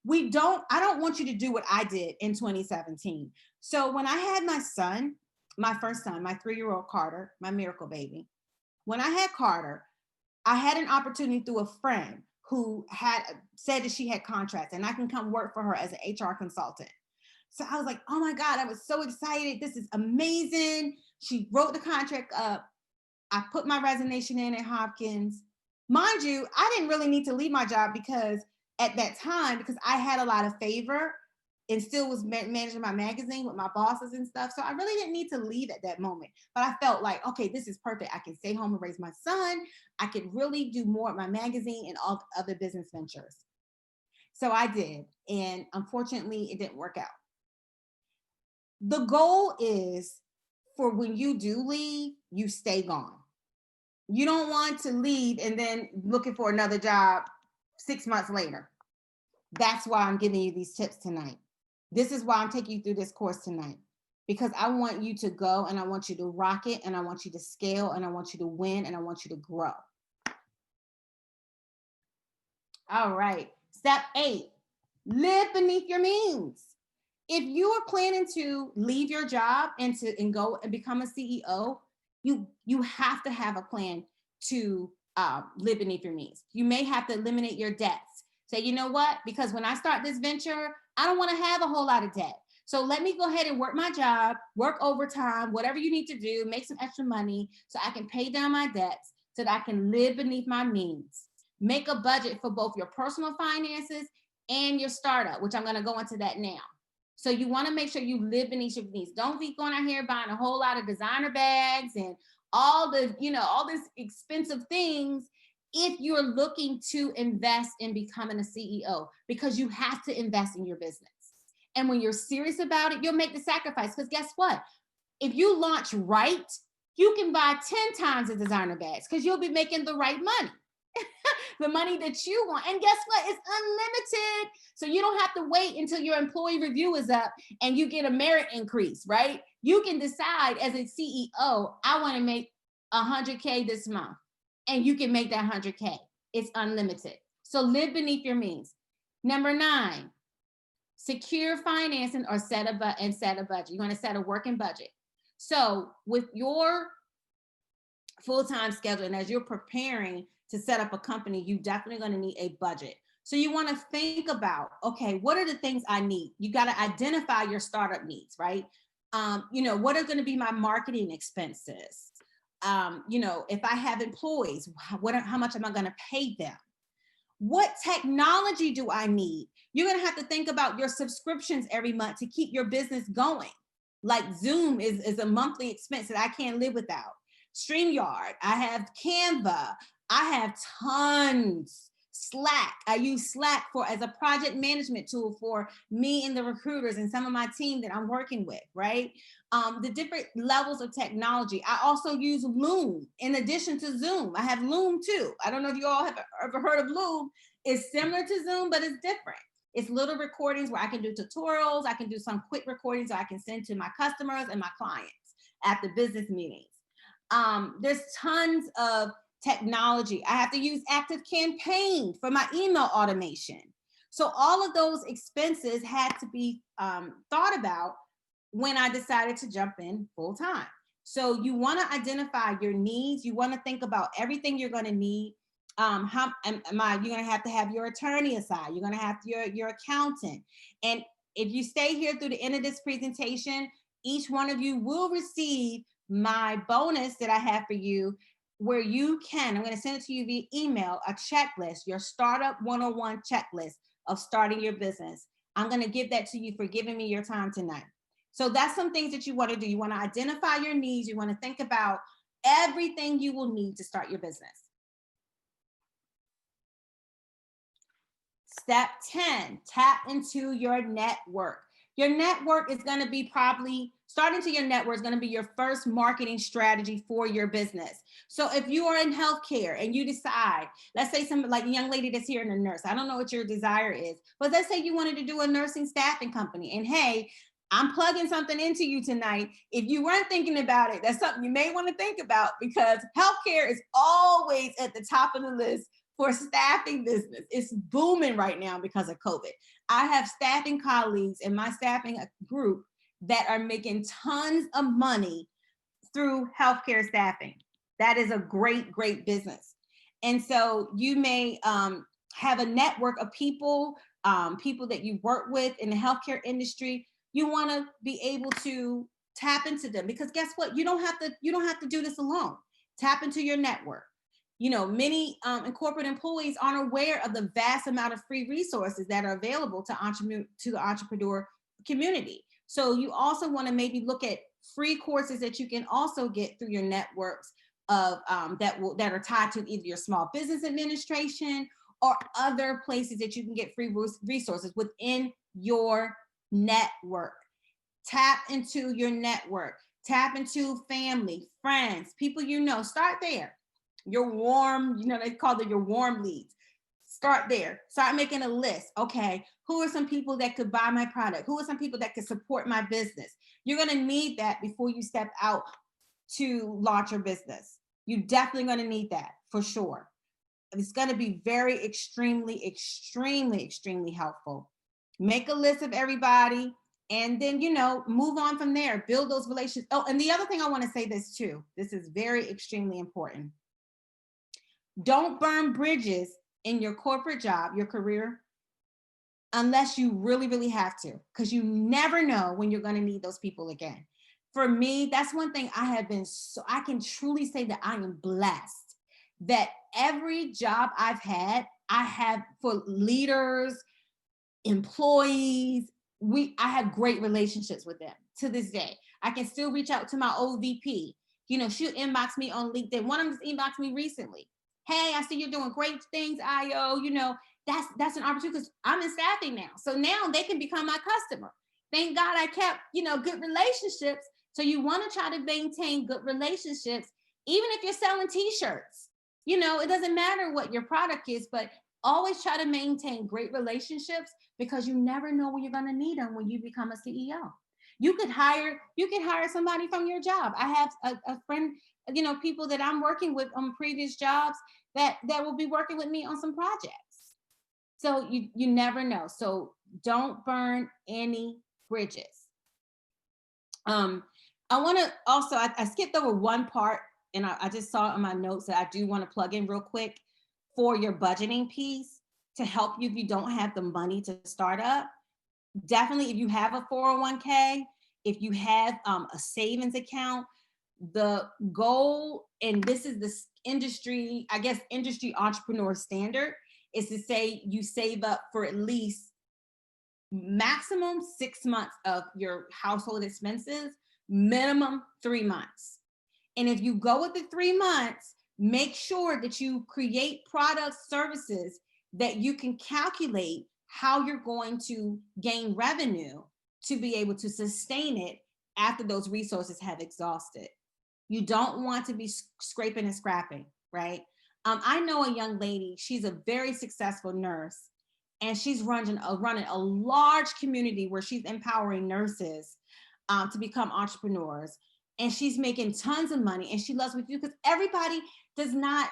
I don't want you to do what I did in 2017. So when I had my son, my first son, my 3-year-old Carter, my miracle baby, when I had Carter, I had an opportunity through a friend who had said that she had contracts and I can come work for her as an HR consultant. So I was like, oh my God, I was so excited. This is amazing. She wrote the contract up. I put my resignation in at Hopkins. Mind you, I didn't really need to leave my job because at that time, because I had a lot of favor and still was managing my magazine with my bosses and stuff. So I really didn't need to leave at that moment. But I felt like, okay, this is perfect. I can stay home and raise my son. I could really do more at my magazine and all other business ventures. So I did. And unfortunately, it didn't work out. The goal is for when you do leave, you stay gone. You don't want to leave and then looking for another job 6 months later. That's why I'm giving you these tips tonight. This is why I'm taking you through this course tonight, because I want you to go and I want you to rock it and I want you to scale and I want you to win and I want you to grow. All right. Step 8, live beneath your means. If you are planning to leave your job and go and become a CEO, you have to have a plan to live beneath your means. You may have to eliminate your debts. Say, you know what? Because when I start this venture, I don't want to have a whole lot of debt. So let me go ahead and work my job, work overtime, whatever you need to do, make some extra money so I can pay down my debts so that I can live beneath my means. Make a budget for both your personal finances and your startup, which I'm going to go into that now. So you want to make sure you live beneath your means. Don't be going out here buying a whole lot of designer bags and all this expensive things if you're looking to invest in becoming a CEO, because you have to invest in your business. And when you're serious about it, you'll make the sacrifice, because guess what? If you launch right, you can buy 10 times the designer bags because you'll be making the right money. The money that you want. And guess what? It's unlimited. So you don't have to wait until your employee review is up and you get a merit increase, right? You can decide as a CEO, I want to make 100K this month. And you can make that 100K. It's unlimited. So live beneath your means. Number 9, secure financing or set a budget. You're going to set a working budget. So with your full-time schedule and as you're preparing to set up a company, you definitely going to need a budget. So you want to think about, okay, what are the things I need? You got to identify your startup needs, right? What are going to be my marketing expenses? If I have employees, how much am I going to pay them? What technology do I need? You're going to have to think about your subscriptions every month to keep your business going. Like Zoom is a monthly expense that I can't live without. StreamYard, I have Canva, I have tons. Slack, I use Slack as a project management tool for me and the recruiters and some of my team that I'm working with, right? The different levels of technology. I also use Loom in addition to Zoom. I have Loom too. I don't know if you all have ever heard of Loom. It's similar to Zoom, but it's different. It's little recordings where I can do tutorials. I can do some quick recordings that I can send to my customers and my clients at the business meetings. There's tons of technology. I have to use ActiveCampaign for my email automation. So all of those expenses had to be thought about when I decided to jump in full time. So you want to identify your needs. You want to think about everything you're going to need. You're going to have your attorney aside. You're going to have your accountant. And if you stay here through the end of this presentation, each one of you will receive my bonus that I have for you where you can, I'm going to send it to you via email, a checklist, your startup 101 checklist of starting your business. I'm going to give that to you for giving me your time tonight. So that's some things that you want to do. You want to identify your needs. You want to think about everything you will need to start your business. Step 10, tap into your network. Your network is going to be probably, starting to your network is going to be your first marketing strategy for your business. So if you are in healthcare and you decide, let's say some like a young lady that's here in a nurse, I don't know what your desire is, but let's say you wanted to do a nursing staffing company, and hey, I'm plugging something into you tonight. If you weren't thinking about it, that's something you may want to think about, because healthcare is always at the top of the list for staffing business. It's booming right now because of COVID. I have staffing colleagues in my staffing group that are making tons of money through healthcare staffing. That is a great, great business. And so you may have a network of people, people that you work with in the healthcare industry. You want to be able to tap into them, because guess what? You don't have to do this alone. Tap into your network. You know, many corporate employees aren't aware of the vast amount of free resources that are available to the entrepreneur community. So you also want to maybe look at free courses that you can also get through your networks of that are tied to either your small business administration or other places that you can get free resources within your network. Tap into your network. Tap into family, friends, people you know. Start there. Your warm, they call it your warm leads. Start there. Start making a list. Okay, who are some people that could buy my product? Who are some people that could support my business? You're going to need that before you step out to launch your business. You're definitely going to need that for sure. It's going to be very extremely, extremely, extremely helpful. Make a list of everybody, and then, move on from there. Build those relationships. Oh, and the other thing I want to say this too. This is very extremely important. Don't burn bridges in your corporate job, your career, unless you really, really have to, because you never know when you're going to need those people again. For me, that's one thing I can truly say that I am blessed that every job I've had, I have, for leaders, employees, I have great relationships with them to this day. I can still reach out to my old VP. She'll inbox me on LinkedIn. One of them just inboxed me recently. Hey, I see you're doing great things, IO. That's an opportunity, because I'm in staffing now. So now they can become my customer. Thank God I kept, good relationships. So you want to try to maintain good relationships, even if you're selling t-shirts. It doesn't matter what your product is, but always try to maintain great relationships, because you never know when you're going to need them when you become a CEO. You could hire somebody from your job. I have a friend, people that I'm working with on previous jobs that will be working with me on some projects. So you never know. So don't burn any bridges. I want to also, I skipped over one part, and I just saw in my notes that I do want to plug in real quick for your budgeting piece to help you if you don't have the money to start up. Definitely, if you have a 401k, if you have a savings account, the goal, and this is the industry entrepreneur standard, is to say you save up for at least maximum 6 months of your household expenses, minimum 3 months. And if you go with the 3 months, make sure that you create products, services that you can calculate how you're going to gain revenue to be able to sustain it after those resources have exhausted. You don't want to be scraping and scrapping, right? I know a young lady, she's a very successful nurse, and she's running a large community where she's empowering nurses to become entrepreneurs. And she's making tons of money, and she loves what you do, because everybody does not,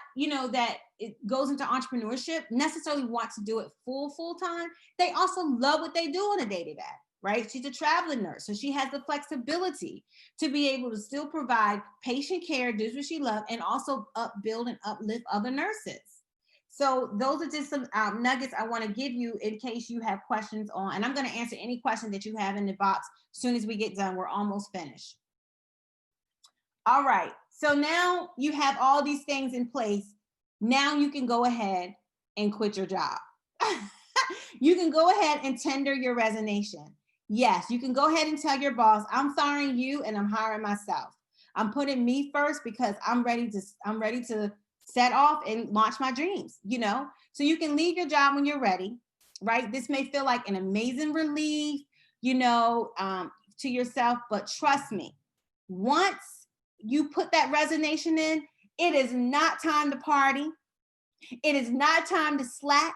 that it goes into entrepreneurship necessarily want to do it full time. They also love what they do on a day-to-day, right? She's a traveling nurse, so she has the flexibility to be able to still provide patient care, do what she loves, and also upbuild and uplift other nurses. So those are just some nuggets I want to give you in case you have questions on, and I'm going to answer any question that you have in the box as soon as we get done. We're almost finished. All right, So now you have all these things in place. Now you can go ahead and quit your job. You can go ahead and tender your resignation. Yes, you can go ahead and tell your boss, I'm firing you and I'm hiring myself. I'm putting me first because I'm ready to set off and launch my dreams, you know? So you can leave your job when you're ready, right? This may feel like an amazing relief, to yourself, but trust me, once you put that resignation in, it is not time to party. It is not time to slack.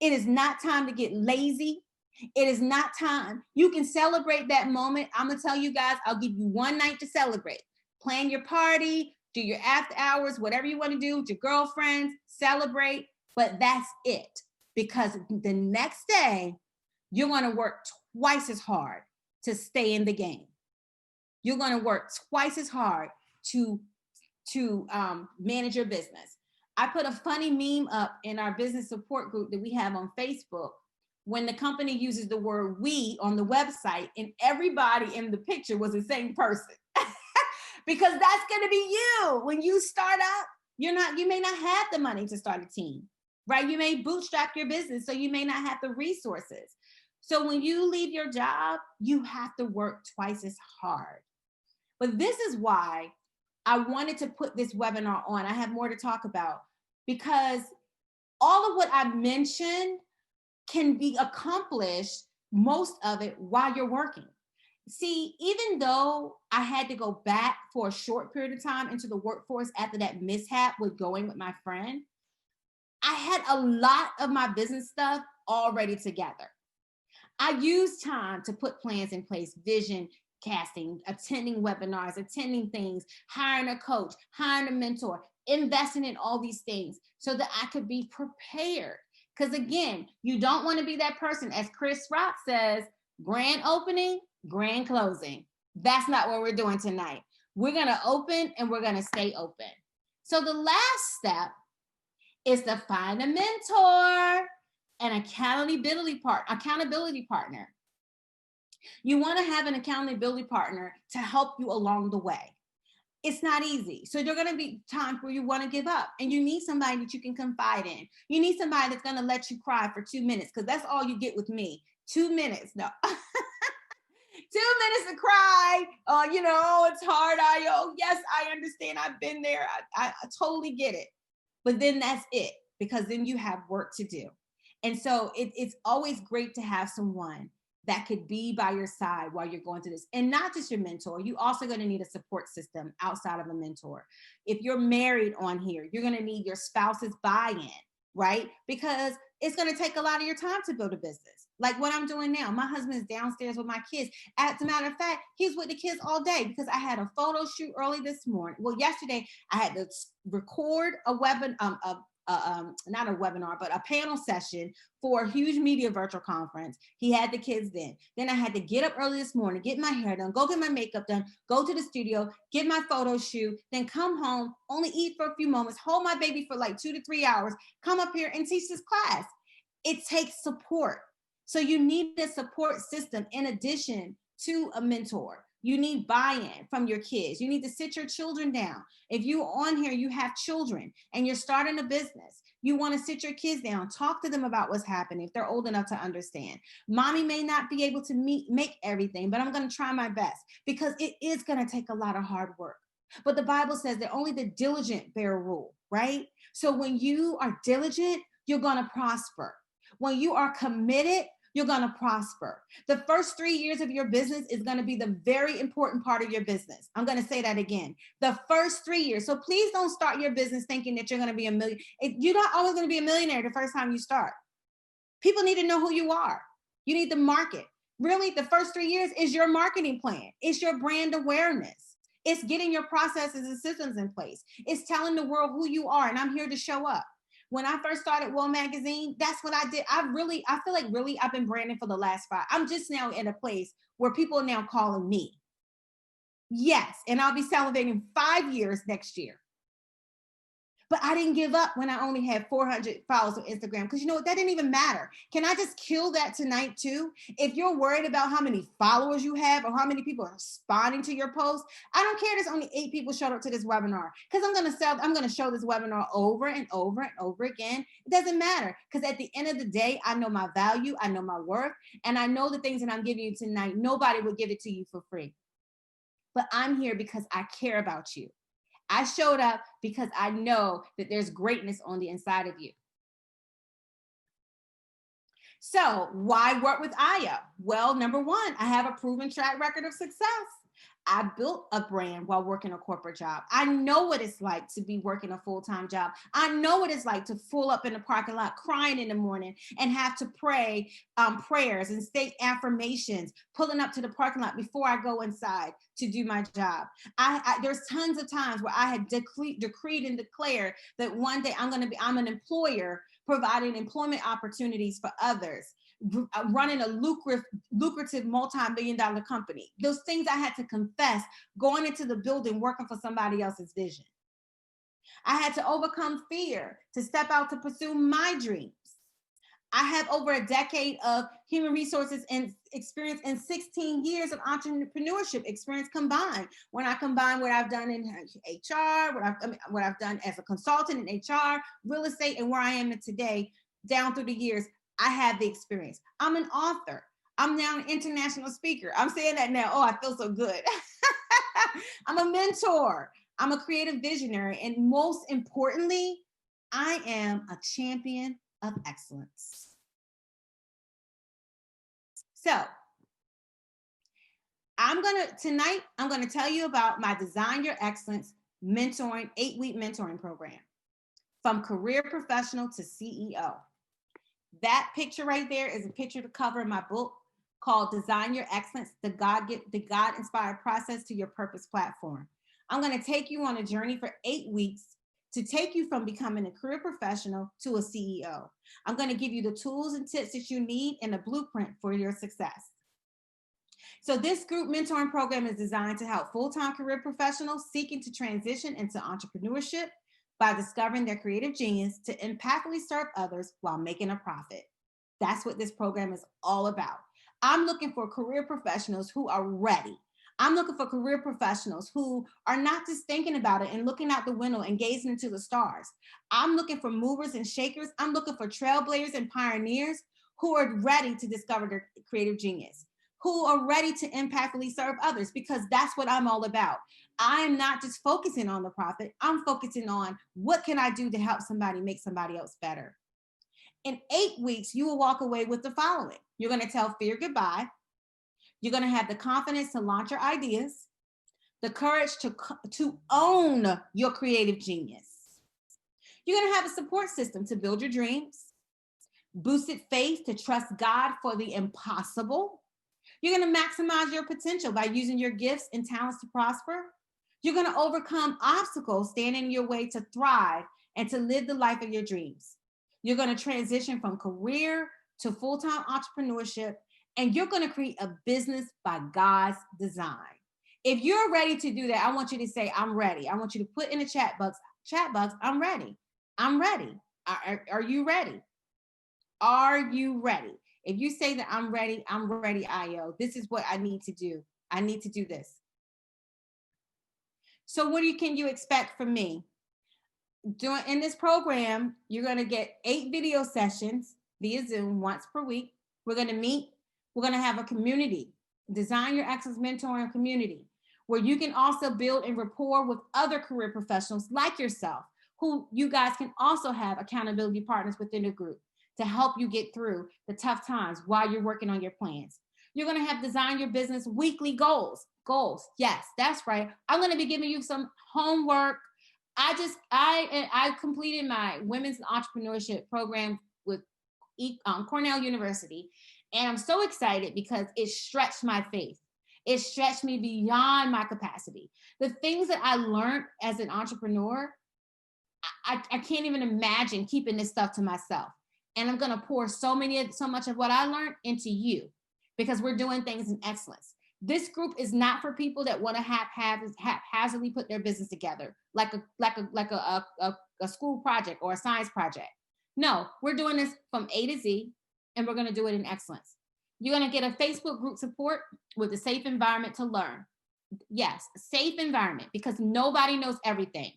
It is not time to get lazy. It is not time. You can celebrate that moment. I'm going to tell you guys, I'll give you one night to celebrate. Plan your party, do your after hours, whatever you want to do with your girlfriends, celebrate, but that's it. Because the next day, you're going to work twice as hard to stay in the game. You're going to work twice as hard to manage your business. I put a funny meme up in our business support group that we have on Facebook when the company uses the word we on the website and everybody in the picture was the same person. Because that's going to be you. When you start up, you may not have the money to start a team, right? You may bootstrap your business, so you may not have the resources. So when you leave your job, you have to work twice as hard. But this is why I wanted to put this webinar on. I have more to talk about because all of what I mentioned can be accomplished, most of it, while you're working. See, even though I had to go back for a short period of time into the workforce after that mishap with going with my friend, I had a lot of my business stuff already together. I used time to put plans in place, vision casting, attending webinars, attending things, hiring a coach, hiring a mentor, investing in all these things so that I could be prepared. Because again, you don't want to be that person, as Chris Rock says, grand opening, grand closing. That's not what we're doing tonight. We're going to open and we're going to stay open. So the last step is to find a mentor, an accountability partner. You want to have an accountability partner to help you along the way. It's not easy. So there are going to be times where you want to give up and you need somebody that you can confide in. You need somebody that's going to let you cry for 2 minutes because that's all you get with me. 2 minutes. No. 2 minutes to cry. It's hard. Yes, I understand. I've been there. I totally get it. But then that's it, because then you have work to do. And so it's always great to have someone that could be by your side while you're going through this. And not just your mentor, you also going to need a support system outside of a mentor. If you're married on here, you're going to need your spouse's buy-in, right? Because it's going to take a lot of your time to build a business. Like what I'm doing now. My husband is downstairs with my kids. As a matter of fact, he's with the kids all day because I had a photo shoot early this morning. Well, yesterday I had to record not a webinar, but a panel session for a huge media virtual conference. He had the kids then. Then I had to get up early this morning, get my hair done, go get my makeup done, go to the studio, get my photo shoot, then come home, only eat for a few moments, hold my baby for like 2 to 3 hours, come up here and teach this class. It takes support. So you need a support system in addition to a mentor. You need buy-in from your kids. You need to sit your children down. If you're on here, you have children and you're starting a business, you want to sit your kids down, talk to them about what's happening if they're old enough to understand. Mommy may not be able to make everything, but I'm going to try my best because it is going to take a lot of hard work. But the Bible says that only the diligent bear rule, right? So when you are diligent, you're going to prosper. When you are committed, you're going to prosper. The first 3 years of your business is going to be the very important part of your business. I'm going to say that again. The first 3 years. So please don't start your business thinking that you're going to be a million. You're not always going to be a millionaire the first time you start. People need to know who you are. You need to market. Really, the first 3 years is your marketing plan. It's your brand awareness. It's getting your processes and systems in place. It's telling the world who you are, and I'm here to show up. When I first started Well Magazine, that's what I did. I feel like I've been branding for the last 5. I'm just now in a place where people are now calling me. Yes, and I'll be celebrating 5 years next year. But I didn't give up when I only had 400 followers on Instagram, because you know what? That didn't even matter. Can I just kill that tonight too? If you're worried about how many followers you have or how many people are responding to your post, I don't care. There's only 8 people showed up to this webinar, because I'm going to show this webinar over and over and over again. It doesn't matter, because at the end of the day, I know my value, I know my worth, and I know the things that I'm giving you tonight, nobody would give it to you for free. But I'm here because I care about you. I showed up because I know that there's greatness on the inside of you. So why work with Aya? Well, number one, I have a proven track record of success. I built a brand while working a corporate job. I know what it's like to be working a full-time job. I know what it's like to pull up in the parking lot crying in the morning and have to pray prayers and state affirmations, pulling up to the parking lot before I go inside to do my job. There's tons of times where I had decreed and declared that one day I'm an employer providing employment opportunities for others, running a lucrative multi-million-dollar company. Those things I had to confess going into the building, working for somebody else's vision. I had to overcome fear to step out to pursue my dreams. I have over a decade of human resources and experience and 16 years of entrepreneurship experience combined. When I combine what I've done in HR, what I've done as a consultant in HR, real estate, and where I am today, down through the years, I have the experience. I'm an author. I'm now an international speaker. I'm saying that now. Oh, I feel so good. I'm a mentor. I'm a creative visionary. And most importantly, I am a champion of excellence. So tonight, I'm going to tell you about my Design Your Excellence mentoring, 8-week mentoring program, from career professional to CEO. That picture right there is a picture to cover in my book called Design Your Excellence, the God-inspired process to your purpose platform. I'm going to take you on a journey for 8 weeks to take you from becoming a career professional to a CEO. I'm going to give you the tools and tips that you need and a blueprint for your success. So this group mentoring program is designed to help full-time career professionals seeking to transition into entrepreneurship by discovering their creative genius to impactfully serve others while making a profit. That's what this program is all about. I'm looking for career professionals who are ready. I'm looking for career professionals who are not just thinking about it and looking out the window and gazing into the stars. I'm looking for movers and shakers. I'm looking for trailblazers and pioneers who are ready to discover their creative genius, who are ready to impactfully serve others, because that's what I'm all about. I'm not just focusing on the profit. I'm focusing on what can I do to help somebody make somebody else better. In 8 weeks, you will walk away with the following. You're going to tell fear goodbye. You're going to have the confidence to launch your ideas, the courage to own your creative genius. You're going to have a support system to build your dreams, boosted faith to trust God for the impossible. You're going to maximize your potential by using your gifts and talents to prosper. You're going to overcome obstacles standing in your way to thrive and to live the life of your dreams. You're going to transition from career to full-time entrepreneurship, and you're going to create a business by God's design. If you're ready to do that, I want you to say, I'm ready. I want you to put in the chat box, I'm ready. I'm ready. Are you ready? Are you ready? If you say that I'm ready, IO. This is what I need to do. I need to do this. So what can you expect from me? In this program, you're going to get 8 video sessions via Zoom once per week. We're going to meet. We're going to have a community, Design Your Excellence mentoring community, where you can also build and rapport with other career professionals like yourself, who you guys can also have accountability partners within the group to help you get through the tough times while you're working on your plans. You're going to have Design Your Business weekly goals. Yes, that's right. I'm going to be giving you some homework. I completed my women's entrepreneurship program with Cornell University, and I'm so excited because it stretched my faith. It stretched me beyond my capacity. The things that I learned as an entrepreneur, I can't even imagine keeping this stuff to myself. And I'm going to pour so much of what I learned into you, because we're doing things in excellence. This group is not for people that want to haphazardly put their business together, like a school project or a science project. No, we're doing this from A to Z, and we're going to do it in excellence. You're going to get a Facebook group support with a safe environment to learn. Yes, safe environment, because nobody knows everything.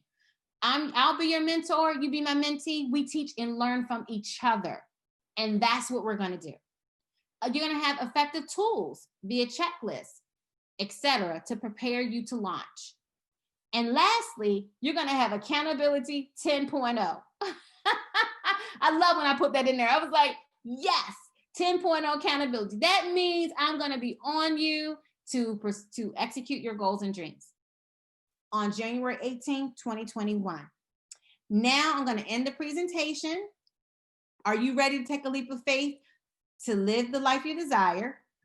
I'll be your mentor, you be my mentee. We teach and learn from each other. And that's what we're going to do. You're going to have effective tools via checklist, etc., to prepare you to launch. And lastly, you're going to have accountability 10.0. I love when I put that in there. I was like, yes, 10.0 accountability. That means I'm going to be on you to execute your goals and dreams on January 18th, 2021. Now I'm going to end the presentation. Are you ready to take a leap of faith to live the life you desire?